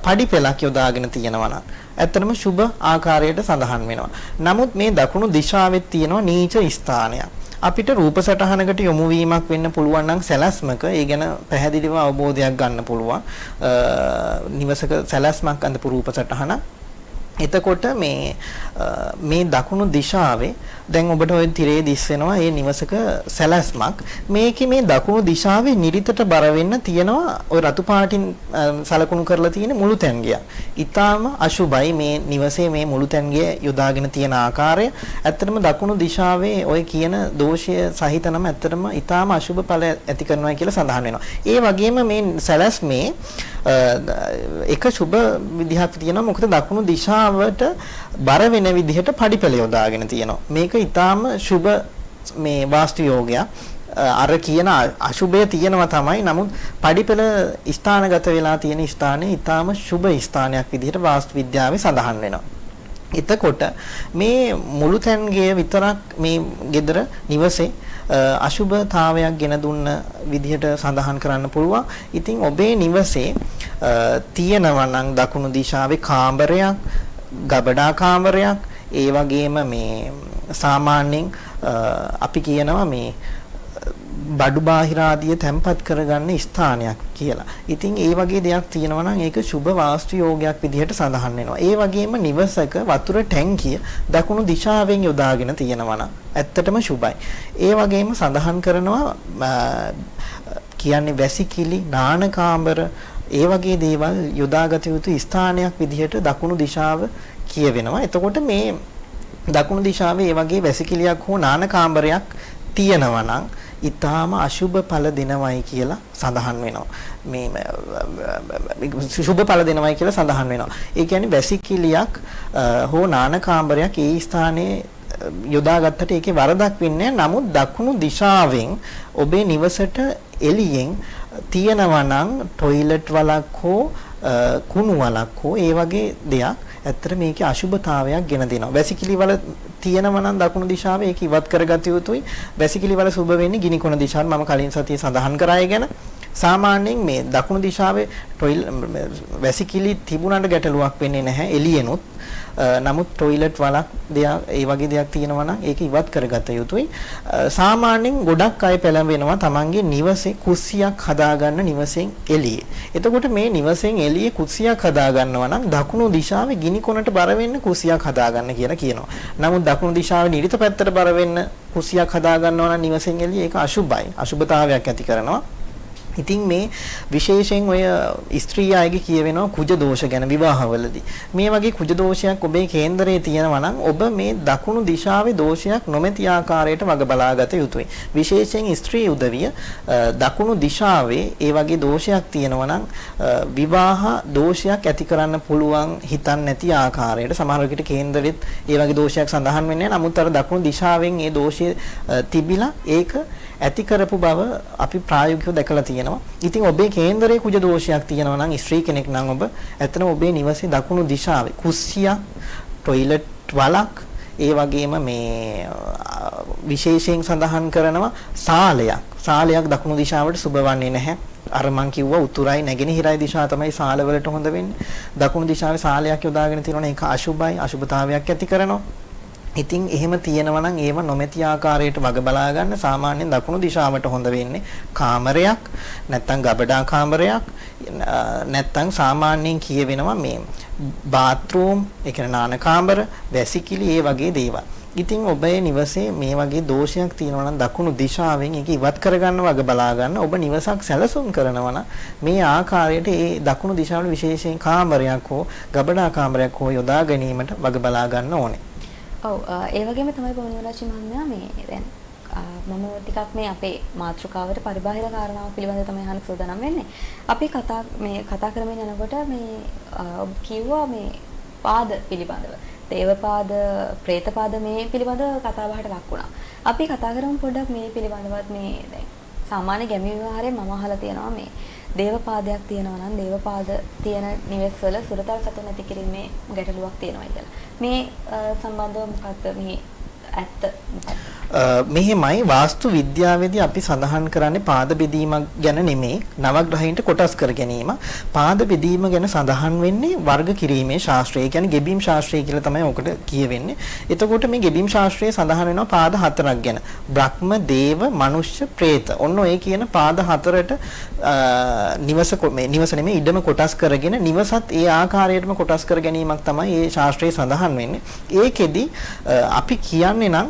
පඩි පෙළක් යොදාගෙන තියෙනවා නම් ඇත්තටම සුබ ආකාරයට සඳහන් වෙනවා. නමුත් මේ දකුණු දිශාවෙත් තියෙනවා නීච ස්ථානයක්. අපිට රූප සටහනකට යොමු වීමක් වෙන්න පුළුවන් නම් සැලැස්මක ඒ ගැන පැහැදිලිව අවබෝධයක් ගන්න පුළුවන්. නිවසක සැලැස්මක් අඳපු රූප සටහන. එතකොට මේ දකුණු දිශාවේ දැන් ඔබට ওই තිරේ දිස් වෙනවා මේ නිවසක සැලැස්මක්. මේකේ මේ දකුණු දිශාවේ නිරිතට බර වෙන්න තියෙනවා ওই රතු පාටින් සලකුණු කරලා තියෙන මුළු තැන්ගිය. ඊටාම අශුභයි මේ නිවසේ මේ මුළු තැන්ගිය යොදාගෙන තියෙන ආකාරය. ඇත්තටම දකුණු දිශාවේ ওই කියන දෝෂය සහිතනම ඇත්තටම ඊටාම අශුභ ඵල ඇති කරනවා කියලා සඳහන් වෙනවා. ඒ වගේම මේ සැලැස්මේ එක සුබ විදිහක් තියෙනවා. මොකද දකුණු දිශාවට බර වෙන විදිහට පඩිපෙළ යොදාගෙන තියෙනවා. මේක ඊටාම සුබ මේ වාස්තු යෝගයක්. අර කියන අශුභය තියෙනවා තමයි. නමුත් පඩිපෙළ ස්ථානගත වෙලා තියෙන ස්ථානය ඊටාම සුබ ස්ථානයක් විදිහට වාස්තු විද්‍යාවේ සඳහන් වෙනවා. එතකොට මේ මුළු තැන්ගේ විතරක් මේ gedara නිවසේ අශුභතාවයක් ගෙන දුන්න විදිහට සඳහන් කරන්න පුළුවන්. ඉතින් ඔබේ නිවසේ තියෙනවා නම් දකුණු දිශාවේ කාමරයක්, ගබඩා කාමරයක්, ඒ වගේම මේ සාමාන්‍යයෙන් අපි කියනවා මේ බඩු බාහිර ආදිය තැම්පත් කරගන්න ස්ථානයක් කියලා. ඉතින් ඒ වගේ දෙයක් තියෙනවා නම් ඒක සුබ වාස්තු යෝගයක් විදිහට සඳහන් වෙනවා. ඒ වගේම නිවසක වතුර ටැංකිය දකුණු දිශාවෙන් යොදාගෙන තියෙනවා නම් ඇත්තටම සුබයි. ඒ වගේම සඳහන් කරනවා කියන්නේ වැසිකිලි, නාන කාමර ඒ වගේ දේවල් යොදාගත යුතු ස්ථානයක් විදිහට දකුණු දිශාව කියවෙනවා. එතකොට මේ දකුණු දිශාවේ මේ වගේ වැසිකිලියක් හෝ නාන කාමරයක් තියෙනවා නම් ඊටාම අශුභ ඵල දෙනවයි කියලා සඳහන් වෙනවා. මේ සුභ ඵල දෙනවයි කියලා සඳහන් වෙනවා. ඒ කියන්නේ වැසිකිලියක් හෝ නාන කාමරයක් ඒ ස්ථානයේ යොදාගත්තට ඒකේ වරදක් වෙන්නේ නැහැ. නමුත් දකුණු දිශාවෙන් ඔබේ නිවසට එළියෙන් තියෙනවා නම් টয়ලට් වලක් හෝ කුණු වලක් හෝ ඒ වගේ දෙයක් ඇත්තට මේකේ අශුභතාවයක් ගෙන දෙනවා. වැසිකිලි වල තියෙනවා නම් දකුණු දිශාවේ ඒක ඉවත් කරගත යුතුයි. වැසිකිලි වල සුබ වෙන්නේ ගිනි කොන දිශාව. මම කලින් සතියේ සඳහන් කරා ඒ ගැන. සාමාන්‍යයෙන් මේ දකුණු දිශාවේ වැසිකිලි තිබුණාට ගැටලුවක් වෙන්නේ නැහැ එළියෙනුත්. නමුත් টয়ලට් වලක් දෙයක් ඒ වගේ දෙයක් තියෙනවා නම් ඒක ඉවත් කරගත යුතුයි. සාමාන්‍යයෙන් ගොඩක් අය පෙළඹෙනවා තමන්ගේ නිවසේ කුස්සියක් හදාගන්න නිවසෙන් එළියේ. එතකොට මේ නිවසෙන් එළියේ කුස්සියක් හදාගන්නවා නම් දකුණු දිශාවේ ගිනි කොනට බර වෙන්න කුස්සියක් හදාගන්න කියලා කියනවා. නමුත් දකුණු දිශාවේ නිරිත පැත්තට බර වෙන්න කුස්සියක් හදාගන්නවා නම් නිවසෙන් එළියේ ඒක අශුභයි. අශුභතාවයක් ඇති කරනවා. ඉතින් මේ විශේෂයෙන් ඔය ස්ත්‍රී අයගේ කියවෙනවා කුජ දෝෂ ගැන විවාහවලදී. මේ වගේ කුජ දෝෂයක් ඔබේ කේන්දරයේ තියෙනවා නම් ඔබ මේ දකුණු දිශාවේ දෝෂයක් නොමැති ආකාරයට වග බලාගත යුතුයි. විශේෂයෙන් ස්ත්‍රී උදවිය දකුණු දිශාවේ ඒ වගේ දෝෂයක් තියෙනවා නම් විවාහ දෝෂයක් ඇති කරන්න පුළුවන් හිතන් නැති ආකාරයට සමහර විට කේන්දරෙත් ඒ වගේ දෝෂයක් සඳහන් වෙන්නේ නැහැ. නමුත් අර දකුණු දිශාවෙන් ඒ දෝෂය තිබිලා ඒක ඇති කරපු බව අපි ප්‍රායෝගිකව දැකලා තියෙනවා. ඉතින් ඔබේ කේන්දරයේ කුජ දෝෂයක් තියෙනවා නම් ස්ත්‍රී කෙනෙක් නම් ඔබ ඇත්තටම ඔබේ නිවසේ දකුණු දිශාවේ කුස්සියක්, টয়ලට් වලක්, ඒ වගේම මේ විශේෂයෙන් සඳහන් කරනවා සාලයක්. සාලයක් දකුණු දිශාවට සුබ වන්නේ නැහැ. අර මං කිව්වා උතුරයි නැගෙනහිරයි දිශාව තමයි සාලවලට හොඳ වෙන්නේ. දකුණු දිශාවේ සාලයක් යොදාගෙන තියෙනවනේ ඒක අශුභයි, අශුභතාවයක් ඇති කරනවා. ඉතින් එහෙම තියෙනවා නම් ඒව නොමැති ආකාරයට වග බලා ගන්න සාමාන්‍යයෙන් දකුණු දිශාවට හොඳ වෙන්නේ කාමරයක් නැත්නම් ගබඩා කාමරයක් නැත්නම් සාමාන්‍යයෙන් කියවෙනවා මේ බාත්රූම් ඒ කියන්නේ නාන කාමර වැසිකිලි ඒ වගේ දේවල්. ඉතින් ඔබේ නිවසේ මේ වගේ දෝෂයක් තියෙනවා නම් දකුණු දිශාවෙන් ඒක ඉවත් කරගන්න වග බලා ගන්න ඔබ නිවසක් සැලසුම් කරනවා නම් මේ ආකාරයට ඒ දකුණු දිශාවල විශේෂයෙන් කාමරයක් හෝ ගබඩා කාමරයක් හෝ යොදා ගැනීමට වග බලා ගන්න ඕනේ. ඔව් ඒ වගේම තමයි පොණිවරච්චි මහත්මයා මේ දැන් මම ටිකක් මේ අපේ මාතෘකාවට පරිබාහිර කාරණාව පිළිබඳව තමයි අහන්න සූදානම් වෙන්නේ. අපි කතා කරමින් යනකොට මේ ඔබ කිව්වා මේ පාද පිළිබඳව. දේවපාද, പ്രേතපාද මේ පිළිබඳව කතා බහට ලක් වුණා. අපි කතා කරමු පොඩ්ඩක් මේ පිළිබඳවත් මේ දැන් සාමාන්‍ය ගැමි විවාහයෙන් මම අහලා තියෙනවා මේ දේවපාදයක් තියෙනවා නම් දේවපාද තියෙන නිවෙස්වල සුරතල් සතුන් නැති කිරීමේ ගැටලුවක් තියෙනවා කියලා. මේ සම්බන්ධව මොකක්ද මේ ඇත්ත මොකක්ද? මෙහෙමයි වාස්තු විද්‍යාවේදී අපි සඳහන් කරන්නේ පාද බෙදීමක් ගැන නෙමෙයි නවග්‍රහයින්ට කොටස් කර ගැනීම. පාද බෙදීම ගැන සඳහන් වෙන්නේ වර්ග කිරීමේ ශාස්ත්‍රය. ඒ කියන්නේ ගෙබීම් ශාස්ත්‍රය කියලා තමයි ඔකට කියවෙන්නේ. එතකොට මේ ගෙබීම් ශාස්ත්‍රයේ සඳහන් වෙනවා පාද හතරක් ගැන. බ්‍රහ්ම, දේව, මනුෂ්‍ය, പ്രേත. ඔන්න ඔය කියන පාද හතරට නිවස නෙමෙයි ඉඩම කොටස් කරගෙන නිවසත් ඒ ආකාරයටම කොටස් කර ගැනීමක් තමයි මේ ශාස්ත්‍රයේ සඳහන් වෙන්නේ. ඒකෙදි අපි කියන්නේ නම්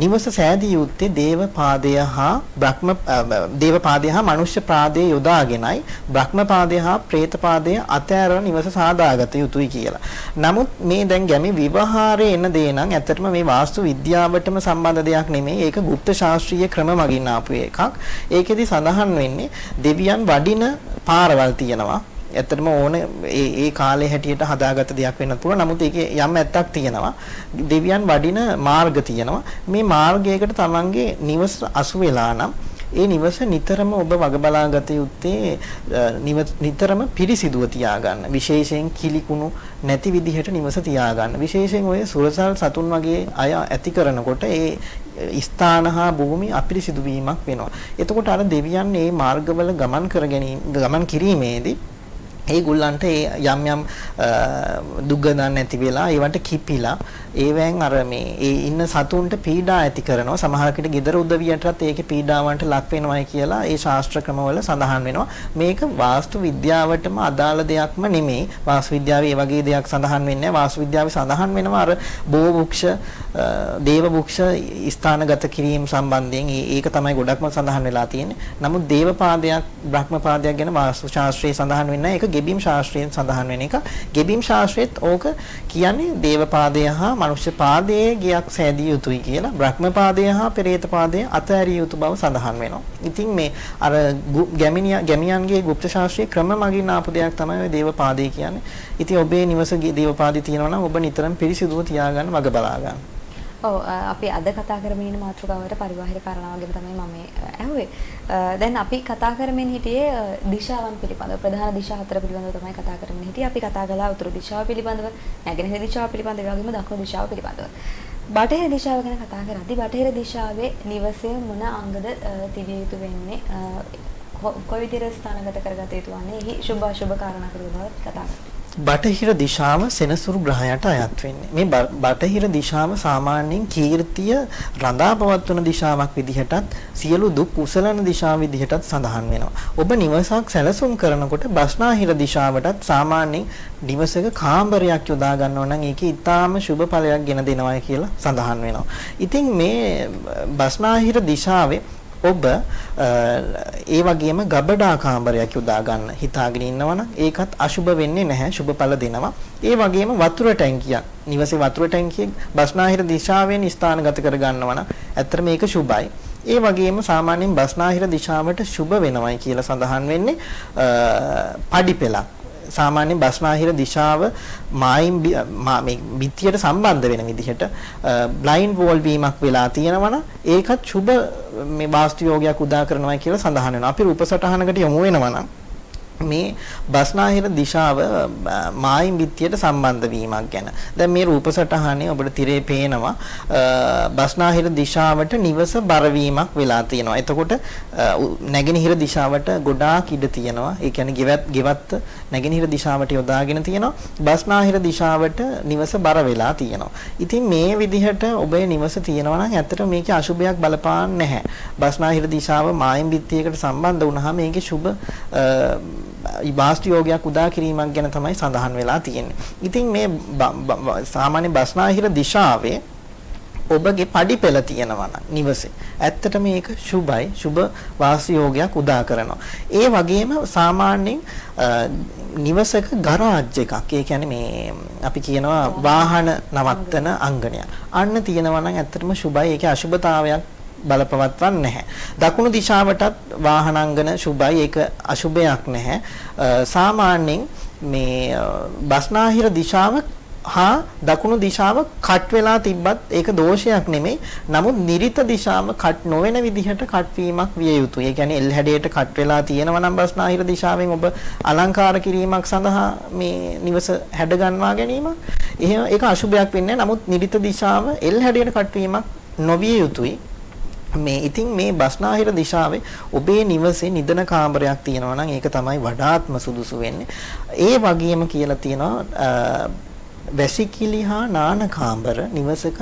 නිවස සෑදී යුත්තේ දේව පාදය හා දේව පාදය හා මනුෂ්‍ය පාදය යොදාගෙනයි බ්‍රහ්ම පාදය හා പ്രേත පාදය අතෑරලා නිවස සාදාගත යුතුයි කියලා. නමුත් මේ දැන් ගැමි විවහාරයේ එන දේ නම් ඇත්තටම මේ වාස්තු විද්‍යාවටම සම්බන්ධ දෙයක් නෙමෙයි. ඒක গুপ্ত ශාස්ත්‍රීය ක්‍රම මගින් ආපු එකක්. ඒකෙදි සඳහන් වෙන්නේ දෙවියන් වඩින පාරවල් තියෙනවා. ඇත්තටම ඕන ඒ කාලේ හැටියට හදාගත්ත දෙයක් වෙන්නත් පුළුවන්. නමුත් ඒකේ යම් ඇත්තක් තියෙනවා. දෙවියන් වඩින මාර්ග තියෙනවා. මේ මාර්ගයකට තමන්ගේ නිවස අසු වෙලා නම් ඒ නිවස නිතරම ඔබ වග බලාගත යුත්තේ නිතරම පිරිසිදුව තියාගන්න. විශේෂයෙන් කිලිකුණු නැති විදිහට නිවස තියාගන්න. විශේෂයෙන් ඔය සුරසල් සතුන් වගේ අය ඇති කරනකොට ඒ ස්ථාන හා භූමි අපිරිසිදු වීමක් වෙනවා. එතකොට අර දෙවියන් මේ මාර්ගවල ගමන් කිරීමේදී ඒගොල්ලන්ට යම් යම් දුක්ගඳන් නැති වෙලා ඒවට කිපිලා ඒවෙන් අර මේ ඒ ඉන්න සතුන්ට පීඩා ඇති කරනවා. සමහරකට gedara උදවියටත් ඒකේ පීඩාවන්ට ලක් වෙනවායි කියලා ඒ ශාස්ත්‍ර ක්‍රමවල සඳහන් වෙනවා. මේක වාස්තු විද්‍යාවටම අදාළ දෙයක්ම නෙමෙයි. වාස්තු විද්‍යාවේ ඒ වගේ දෙයක් සඳහන් වෙන්නේ නැහැ. වාස්තු විද්‍යාවේ සඳහන් වෙනවා අර බෝ වෘක්ෂ, දේව වෘක්ෂ ස්ථානගත කිරීම සම්බන්ධයෙන් ඒක තමයි ගොඩක්ම සඳහන් වෙලා තියෙන්නේ. නමුත් දේව පාදයක්, බ්‍රහ්ම පාදයක් ගැන වාස්තු ශාස්ත්‍රයේ සඳහන් වෙන්නේ නැහැ. ඒක ගෙබීම් ශාස්ත්‍රයෙන් සඳහන් වෙන එක. ගෙබීම් ශාස්ත්‍රයේත් ඕක කියන්නේ දේව පාදය හා මනුෂ්‍ය පාදයේ ගියක් සෑදිය යුතුයි කියලා. බ්‍රහ්ම පාදය හා පෙරේත පාදය අතහැරිය යුතු බව සඳහන් වෙනවා. ඉතින් මේ අර ගැමියන්ගේ গুপ্ত ශාස්ත්‍රීය ක්‍රම මගින් ආපු දෙයක් තමයි ඔය දේව පාදය කියන්නේ. ඉතින් ඔබේ නිවසේ දේව පාදය තියෙනවා නම් ඔබ නිතරම පිරිසිදුව තියාගන්න වග බලා ගන්න. ඔව් අපි අද කතා කරමින් ඉන්න මාතෘකාවට පරිබාහිර කාරණා වගේම තමයි මම ඇහුවේ. දැන් අපි කතා කරමින් හිටියේ දිශාවන් පිළිබඳව ප්‍රධාන දිශා හතර පිළිබඳව තමයි කතා කරමින් හිටියේ. අපි කතා කළා උතුරු දිශාව පිළිබඳව, නැගෙනහිර දිශාව පිළිබඳව, ඒ වගේම දකුණු දිශාව පිළිබඳව. බටහිර දිශාව ගැන කතා කරද්දී බටහිර දිශාවේ නිවසේ මොන අංගද තිබිය යුතු වෙන්නේ? කොයි විදිහට ස්ථානගත කරගත යුතු වන්නේ? එහි සුභ අසුභ කාරණා පිළිබඳව කතා කරමු. බටහිර දිශාව සෙනසුරු ග්‍රහයට අයත් වෙන්නේ. මේ බටහිර දිශාව සාමාන්‍යයෙන් කීර්තිය රඳා පවත්වන දිශාවක් විදිහටත් සියලු දුක් උසලන දිශාව විදිහටත් සඳහන් වෙනවා. ඔබ නිවසක් සැලසුම් කරනකොට බස්නාහිර දිශාවටත් සාමාන්‍යයෙන් නිවසක කාමරයක් යොදා ගන්නවා නම් ඒකේ ඊටාම සුබ ඵලයක් ගෙන දෙනවා කියලා සඳහන් වෙනවා. ඉතින් මේ බස්නාහිර දිශාවේ ඔබ ඒ වගේම ගබඩා කාමරයක් යොදා ගන්න හිතාගෙන ඉන්නවනම් ඒකත් අශුභ වෙන්නේ නැහැ, සුභ ඵල දෙනවා. ඒ වගේම වතුර ටැංකියක්, නිවසේ වතුර ටැංකියක් බස්නාහිර දිශාවෙන් ස්ථානගත කර ගන්නවා නම් ඇත්තට මේක සුභයි. ඒ වගේම සාමාන්‍යයෙන් බස්නාහිර දිශාවට සුභ වෙනවයි කියලා සඳහන් වෙන්නේ පඩිපෙලක්. සාමාන්‍යයෙන් බස්නාහිර දිශාව මේ බිත්තියට සම්බන්ධ වෙන විදිහට බ්ලයින්ඩ් වෝල් වීමක් වෙලා තියෙනවනම් ඒකත් සුබ මේ වාස්තු යෝගයක් උදා කරනවා කියලා සඳහන් වෙනවා. අපි රූප සටහනකට යමු වෙනවා නම් මේ බස්නාහිර දිශාව මායිම් බිත්තියට සම්බන්ධ වීමක් ගැන. දැන් මේ රූප සටහනේ ඔබට තිරේ පේනවා බස්නාහිර දිශාවට නිවස බර වීමක් වෙලා තියෙනවා. එතකොට නැගෙනහිර දිශාවට ගොඩාක් ඉඩ තියෙනවා. ඒ කියන්නේ ගෙවත්ත නැගෙනහිර දිශාවට යොදාගෙන තියෙනවා. බස්නාහිර දිශාවට නිවස බර වෙලා තියෙනවා. ඉතින් මේ විදිහට ඔබේ නිවස තියෙනවා නම් ඇත්තට මේකේ අශුභයක් බලපාන්නේ නැහැ. බස්නාහිර දිශාව මායිම් බිත්තියකට සම්බන්ධ වුණාම මේකේ සුබ වාස්තු යෝගයක් උදා කිරීමක් ගැන තමයි සඳහන් වෙලා තියෙන්නේ. ඉතින් මේ සාමාන්‍ය බස්නාහිර දිශාවේ ඔබගේ පඩිපෙළ තියෙනවා නම් නිවසේ ඇත්තට මේක සුබයි, සුබ වාස්තු යෝගයක් උදා කරනවා. ඒ වගේම සාමාන්‍යයෙන් නිවසක ගරාජ් එකක්, ඒ කියන්නේ මේ අපි කියනවා වාහන නවත්තන අංගණයක් අන්න තියෙනවා නම් ඇත්තටම සුබයි. ඒකේ අශුභතාවයක් බලපවත්වන්නේ නැහැ. දකුණු දිශාවටත් වාහනාංගන සුබයි, ඒක අශුභයක් නැහැ. සාමාන්‍යයෙන් මේ බස්නාහිර දිශාව හා දකුණු දිශාව කට් වෙලා තිබ්බත් ඒක දෝෂයක් නෙමෙයි. නමුත් නිරිත දිශාව කට් නොවන විදිහට කට් වීමක් විය යුතුයි. ඒ කියන්නේ එල් හැඩයට කට් වෙලා තියෙනවා නම් බස්නාහිර දිශාවෙන් ඔබ අලංකාර කිරීමක් සඳහා මේ නිවස හැඩ ගන්වා ගැනීම එහෙම ඒක අශුභයක් වෙන්නේ නැහැ. නමුත් නිරිත දිශාව එල් හැඩයට කට් වීමක් නොවිය යුතුයි. මේ ඉතින් මේ බස්නාහිර දිශාවේ ඔබේ නිවසේ නිදන කාමරයක් තියෙනවා නම් ඒක තමයි වඩාත්ම සුදුසු වෙන්නේ. ඒ වගේම කියලා තියෙනවා වැසිකිලි හා නාන කාමර නිවසක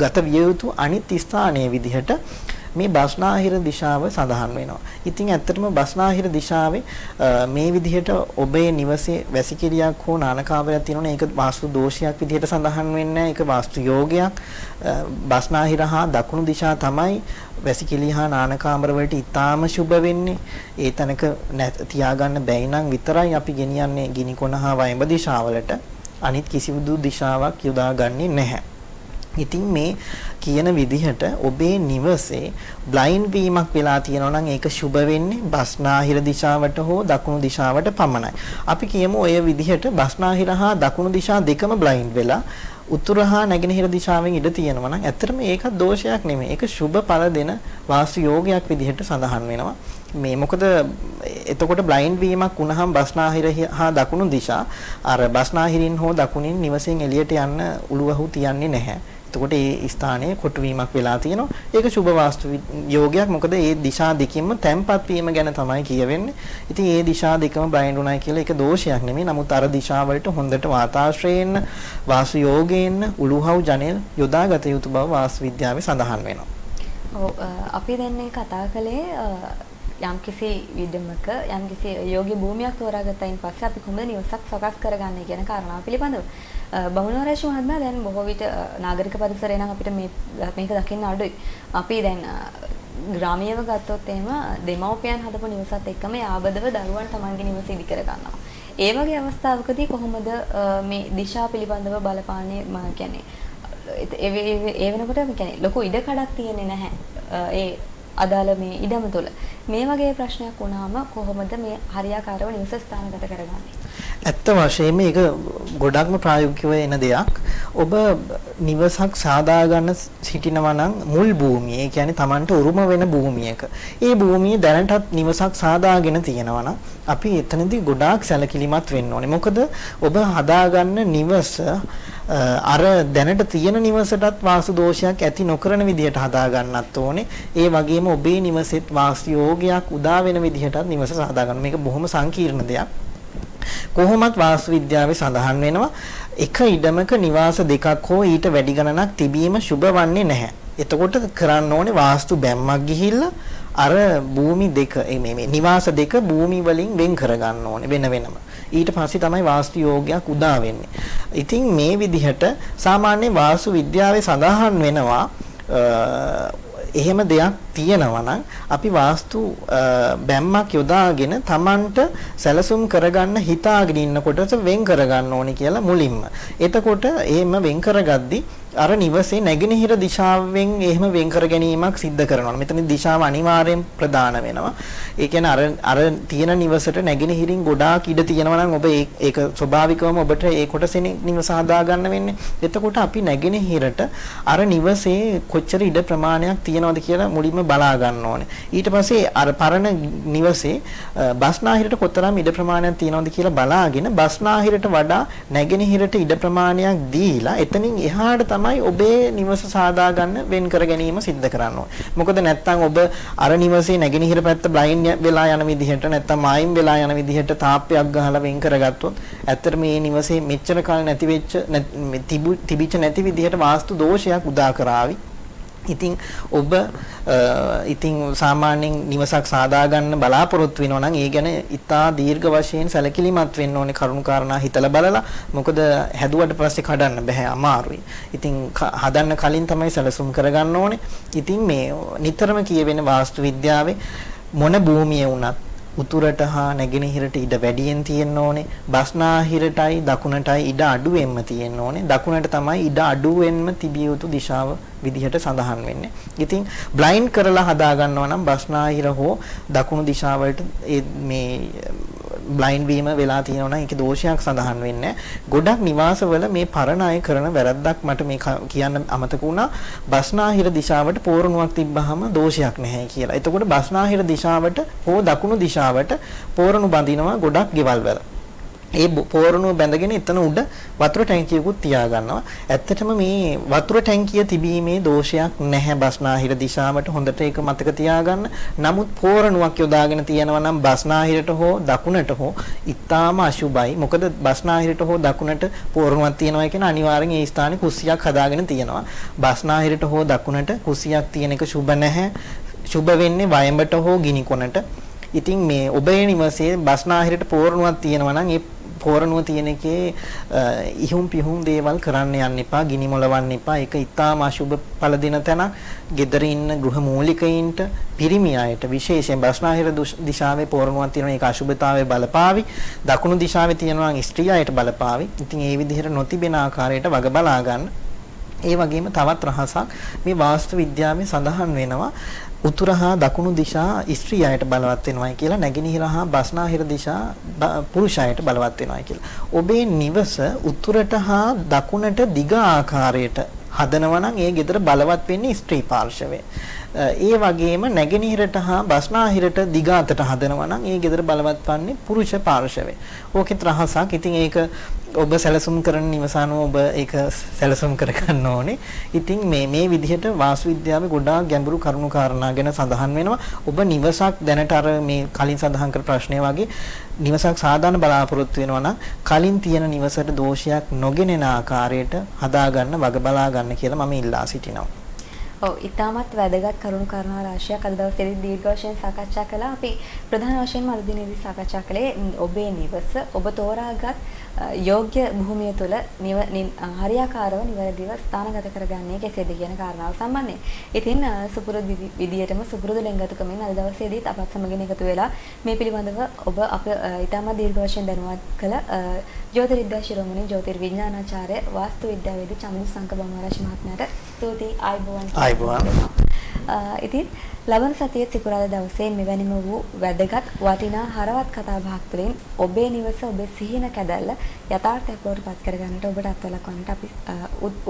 ගත විය යුතු අනිත් ස්ථානයේ විදිහට මේ බස්නාහිර දිශාව සඳහන් වෙනවා. ඉතින් ඇත්තටම බස්නාහිර දිශාවේ මේ විදිහට ඔබේ නිවසේ වැසිකිළියක් හෝ නානකාමරයක් තියෙනවා නම් ඒක වාස්තු දෝෂයක් විදිහට සඳහන් වෙන්නේ නැහැ. ඒක වාස්තු යෝගයක්. බස්නාහිර හා දකුණු දිශා තමයි වැසිකිළිය හා නානකාමර වලට ඉතාම සුබ වෙන්නේ. ඒ තැනක තියාගන්න බැයි නම් විතරයි අපි ගෙනියන්නේ ගිනි කොන හා වයඹ දිශාවලට. අනිත් කිසිදු දිශාවක් යොදාගන්නේ නැහැ. ඉතින් මේ කියන විදිහට ඔබේ නිවසේ බ්ලයින්ඩ් වීමක් වෙලා තියෙනවා නම් ඒක සුබ වෙන්නේ බස්නාහිර දිශාවට හෝ දකුණු දිශාවට පමණයි. අපි කියමු ඔය විදිහට බස්නාහිර හා දකුණු දිශා දෙකම බ්ලයින්ඩ් වෙලා උතුර හා නැගෙනහිර දිශාවෙන් ඉඳ තියෙනවා නම් ඇත්තටම ඒක දෝෂයක් නෙමෙයි. ඒක සුබ ඵල දෙන වාස්තු යෝගයක් විදිහට සඳහන් වෙනවා. මේ මොකද එතකොට බ්ලයින්ඩ් වීමක් වුණාම බස්නාහිර හා දකුණු දිශා අර බස්නාහිරින් හෝ දකුණින් නිවසෙන් එළියට යන්න උළුවහු තියන්නේ නැහැ. එතකොට ඒ ස්ථානයේ කොටු වීමක් වෙලා තියෙනවා. ඒක සුබ වාස්තු යෝගයක්. මොකද ඒ දිශා දෙකින්ම තැම්පත් වීම ගැන තමයි කියවෙන්නේ. ඉතින් ඒ දිශා දෙකම බ්ලයින්ඩ් උනායි කියලා ඒක දෝෂයක් නෙමෙයි. නමුත් අර දිශා වලට හොඳට වාතාශ්‍රයෙන් වාස්තු යෝගයෙන් උළුහව් ජනෙල් යොදාගත යුතු බව වාස්තු විද්‍යාවේ සඳහන් වෙනවා. ඔව් අපි දැන් කතා කළේ යම්කිසි විදමක යම්කිසි යෝගී භූමියක් තෝරාගත්තයින් පස්සේ අපි කොහොමද නිවසක් සකස් කරගන්නේ කියන කාරණාව පිළිබඳව බමුණවරේෂ මහත්මයා දැන් බොහෝ විට නාගරික පරිසරය නම් අපිට මේක දකින්න අඩුයි. අපි දැන් ග්‍රාමීයව ගත්තොත් එහෙම දෙමව්පියන් හදපු නිවසත් එක්කම යාබදව දරුවන් තමන්ගේ නිවස ඉදි කර ගන්නවා. ඒ වගේ අවස්ථාවකදී කොහොමද මේ දිශා පිළිබඳව බලපාන්නේ මම කියන්නේ ඒ වෙනකොට කියන්නේ ලොකු ඉඩකඩක් තියෙන්නේ නැහැ. ඒ අදාළ මේ ඉඩම තුළ මේ වගේ ප්‍රශ්නයක් වුණාම කොහොමද මේ හරියාකාරව නිවස ස්ථානගත කරගන්නේ? ඇත්ත වශයෙන්ම මේක ගොඩක්ම ප්‍රායෝගිකව එන දෙයක්. ඔබ නිවසක් සාදා ගන්න සිටිනවා නම් මුල් භූමිය, ඒ කියන්නේ Tamanට උරුම වෙන භූමියක. ඒ භූමියේ දැනටත් නිවසක් සාදාගෙන තියෙනවා නම් අපි එතනදී ගොඩාක් සැලකිලිමත් වෙන්න ඕනේ. මොකද ඔබ හදාගන්න නිවස අර දැනට තියෙන නිවසටත් වාස්තු දෝෂයක් ඇති නොකරන විදිහට හදා ගන්නත් ඕනේ. ඒ වගේම ඔබේ නිවසෙත් වාස්තු යෝගයක් උදා වෙන විදිහටත් නිවස සාදා ගන්න. මේක බොහොම සංකීර්ණ දෙයක්. කොහොමත් වාස්තු විද්‍යාවේ සඳහන් වෙනවා එක ඉඩමක නිවාස දෙකක් හෝ ඊට වැඩි ගණනක් තිබීම සුබ වන්නේ නැහැ. එතකොට කරන්න ඕනේ වාස්තු බැම්මක් ගිහිල්ලා අර භූමි දෙක මේ නිවාස දෙක භූමි වලින් වෙන් කරගන්න ඕනේ වෙන වෙනම. ඊට පස්සේ තමයි වාස්තු යෝගයක් උදා වෙන්නේ. ඉතින් මේ විදිහට සාමාන්‍ය වාස්තු විද්‍යාවේ සඳහන් වෙනවා එහෙම දෙයක් තියෙනවා නම් අපි වාස්තු බැම්මක් යොදාගෙන Tamanට සැලසුම් කරගන්න හිතාගෙන ඉන්නකොට වෙන් කරගන්න ඕනේ කියලා මුලින්ම. එතකොට එහෙම වෙන් කරගද්දි අර නිවසේ නැගෙනහිර දිශාවෙන් එහෙම වෙන් කර ගැනීමක් සිද්ධ කරනවා. මෙතන දිශාව අනිවාර්යෙන් ප්‍රධාන වෙනවා. ඒ කියන්නේ අර තියෙන නිවසට නැගෙනහිරින් ගොඩාක් ඉඩ තියෙනවා නම් ඔබ ඒක ස්වභාවිකවම ඔබට ඒ කොටසෙන් නිවස හදා ගන්න වෙන්නේ. එතකොට අපි නැගෙනහිරට අර නිවසේ කොච්චර ඉඩ ප්‍රමාණයක් තියෙනවද කියලා මුලින්ම බලා ගන්න ඕනේ. ඊට පස්සේ අර පරණ නිවසේ බස්නාහිරට කොතරම් ඉඩ ප්‍රමාණයක් තියෙනවද කියලා බලාගෙන බස්නාහිරට වඩා නැගෙනහිරට ඉඩ ප්‍රමාණයක් දීලා එතනින් එහාට තමයි ඔබේ නිවස සාදා ගන්න වෙන් කර ගැනීම සිද්ධ කරන්න ඕනේ. මොකද නැත්තම් ඔබ අර නිවසේ නැගෙනහිර පැත්ත බ්ලයින්ඩ් වෙලා යන විදිහට නැත්තම් මායිම් වෙලා යන විදිහට තාප්පයක් ගහලා වෙන් කරගත්තොත් ඇත්තට මේ නිවසේ මෙච්චර කාල නැති වෙච්ච තිබිච්ච නැති විදිහට වාස්තු දෝෂයක් උදා කරાવી. ඉතින් ඔබ ඉතින් සාමාන්‍යයෙන් නිවසක් සාදා ගන්න බලාපොරොත්තු වෙනවා නම් ඒ ගැන ඉතා දීර්ඝ වශයෙන් සැලකිලිමත් වෙන්න ඕනේ කරුණු කාරණා හිතලා බලලා. මොකද හැදුවට පස්සේ කඩන්න බෑ, අමාරුයි. ඉතින් හදන්න කලින් තමයි සැලසුම් කරගන්න ඕනේ. ඉතින් මේ නිතරම කියවෙන වාස්තු විද්‍යාවේ මොන භූමිය වුණත් උතුරට හා නැගෙනහිරට ඉඩ වැඩියෙන් තියෙන්න ඕනේ. බස්නාහිරටයි දකුණටයි ඉඩ අඩුවෙන්ම තියෙන්න ඕනේ. දකුණට තමයි ඉඩ අඩුවෙන්ම තිබිය යුතු දිශාව විදිහට සඳහන් වෙන්නේ. ඉතින් බ්ලයින්ඩ් කරලා හදා ගන්නවා නම් බස්නාහිර හෝ දකුණු දිශාවලට මේ බ්ලයින්ඩ් වීම වෙලා තියෙනවා නම් ඒකේ දෝෂයක් සඳහන් වෙන්නේ නැහැ. ගොඩක් නිවාසවල මේ පරණ අය කරන වැරද්දක් මට මේ කියන්න අමතක වුණා. බස්නාහිර දිශාවට පෝරණුවක් තිබ්බහම දෝෂයක් නැහැ කියලා. එතකොට බස්නාහිර දිශාවට හෝ දකුණු දිශාවට පෝරණු බඳිනවා ගොඩක් ගෙවල් වල. ඒ පෝරණුව බැඳගෙන එතන උඩ වතුර ටැංකියකුත් තියා ගන්නවා. ඇත්තටම මේ වතුර ටැංකිය තිබීමේ දෝෂයක් නැහැ බස්නාහිර දිශාවට. හොඳට ඒක මතක තියාගන්න. නමුත් පෝරණුවක් යොදාගෙන තියනවා නම් බස්නාහිරට හෝ දකුණට හෝ ඊටාම අශුභයි. මොකද බස්නාහිරට හෝ දකුණට පෝරණුවක් තියනවා කියන අනිවාර්යෙන් ඒ ස්ථානේ කුස්සියක් හදාගෙන තියනවා. බස්නාහිරට හෝ දකුණට කුස්සියක් තියෙන එක සුබ නැහැ. සුබ වෙන්නේ වයඹට හෝ ගිනි කොනට. ඉතින් මේ ඔබේ නිවසේ බස්නාහිරට පෝරණුවක් තියෙනවා නම් ඒ පෝරණුව තියෙන එකේ ඉහුම් පිහුම් දේවල් කරන්න යන්න එපා, ගිනි මොලවන්න එපා. ඒක ඊටාම අශුභ ඵල දෙන තැනක්. ගෙදර ඉන්න ගෘහ මූලිකයින්ට, පිරිමි අයට විශේෂයෙන් බස්නාහිර දිශාවේ පෝරණුවක් තියෙනවා. ඒක අශුභතාවයේ බලපාවි. දකුණු දිශාවේ තියෙනවා නම් ස්ත්‍රී අයට බලපාවි. ඉතින් ඒ විදිහට නොතිබෙන ආකාරයට වග බලා ගන්න. ඒ වගේම තවත් රහසක් මේ වාස්තු විද්‍යාවේ සඳහන් වෙනවා. උතුර හා දකුණු දිශා ස්ත්‍රී අයට බලවත් වෙනවායි කියලා, නැගෙනහිර හා බස්නාහිර දිශා පුරුෂ අයට බලවත් වෙනවායි කියලා. ඔබේ නිවස උතුරට හා දකුණට දිග ආකාරයට හදනවා නම් ඒ ගෙදර බලවත් වෙන්නේ ස්ත්‍රී පාර්ශවය. ඒ වගේම නැගෙනහිරට හා බස්නාහිරට දිග අතට හදනවා නම් ඒ ගෙදර බලවත් වන්නේ පුරුෂ පාර්ශවය. ඕකෙත් රහසක්. ඉතින් ඒක ඔබ සැලසුම් කරන නිවසano ඔබ ඒක සැලසුම් කරගන්න ඕනේ. ඉතින් මේ විදිහට වාස්තු විද්‍යාවේ ගොඩාක් ගැඹුරු කරුණු කාරණා ගැන සඳහන් වෙනවා. ඔබ නිවසක් දැනට අර මේ කලින් සඳහන් කර ප්‍රශ්නය වගේ නිවසක් සාදාන බලාපොරොත්තු වෙනවා නම් කලින් තියෙන නිවසට දෝෂයක් නොගෙනෙන ආකාරයට හදාගන්න වග බලා ගන්න කියලා මම ඉල්ලා සිටිනවා. ඔව්, ඉතාමත් වැදගත් කරුණු කාරණා රාශියක් අද දවසේදී දීර්ඝ වශයෙන් සාකච්ඡා කළා. අපි ප්‍රධාන වශයෙන්ම අද දිනේදී සාකච්ඡා කළේ ඔබේ නිවස ඔබ තෝරාගත් යෝග්‍ය භූමිය තුළ හරියාකාරව නිවැරදිව ස්ථානගත කරගන්නේ කෙසේද කියන කාරණාව සම්බන්ධයෙන්. ඉතින් සුපුරුදු විදියටම සුපුරුදු ලෙන්ගතුකමින් අද දවසේදීත් අපත් සමගින් එකතු වෙලා මේ පිළිබඳව ඔබ අප ඉතාමත් දීර්ඝ වශයෙන් දැනුවත් කළ ජ්‍යොතිර්විද්‍යා ශිරෝමණී ජ්‍යොතිර්විඥානාචාර්ය වාස්තු විද්‍යාවේදී චමින්ද සංක බම්මරාජ මහත්මයාට ස්තුතියි. ආයුබෝවන්. ඉතින් ලබන සතියේ සිකුරාදා දවසේ මෙවැනිම වූ වැදගත් වටිනා හරවත් කතා බහක් තුළින් ඔබේ නිවස ඔබේ සිහින කැදැල්ල යථාර්ථයක් බවට පත් කරගන්නට ඔබට අත්වලක්වන්නට අපි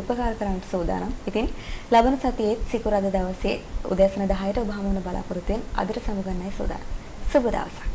උපකාර කරන්නට සූදානම්. ඉතින් ලබන සතියේ සිකුරාදා දවසේ උදෑසන 10ට ඔබ හමු වන බලාපොරොත්තු වෙන අදට සමුගන්නයි සූදානම්. සුබ දවසක්.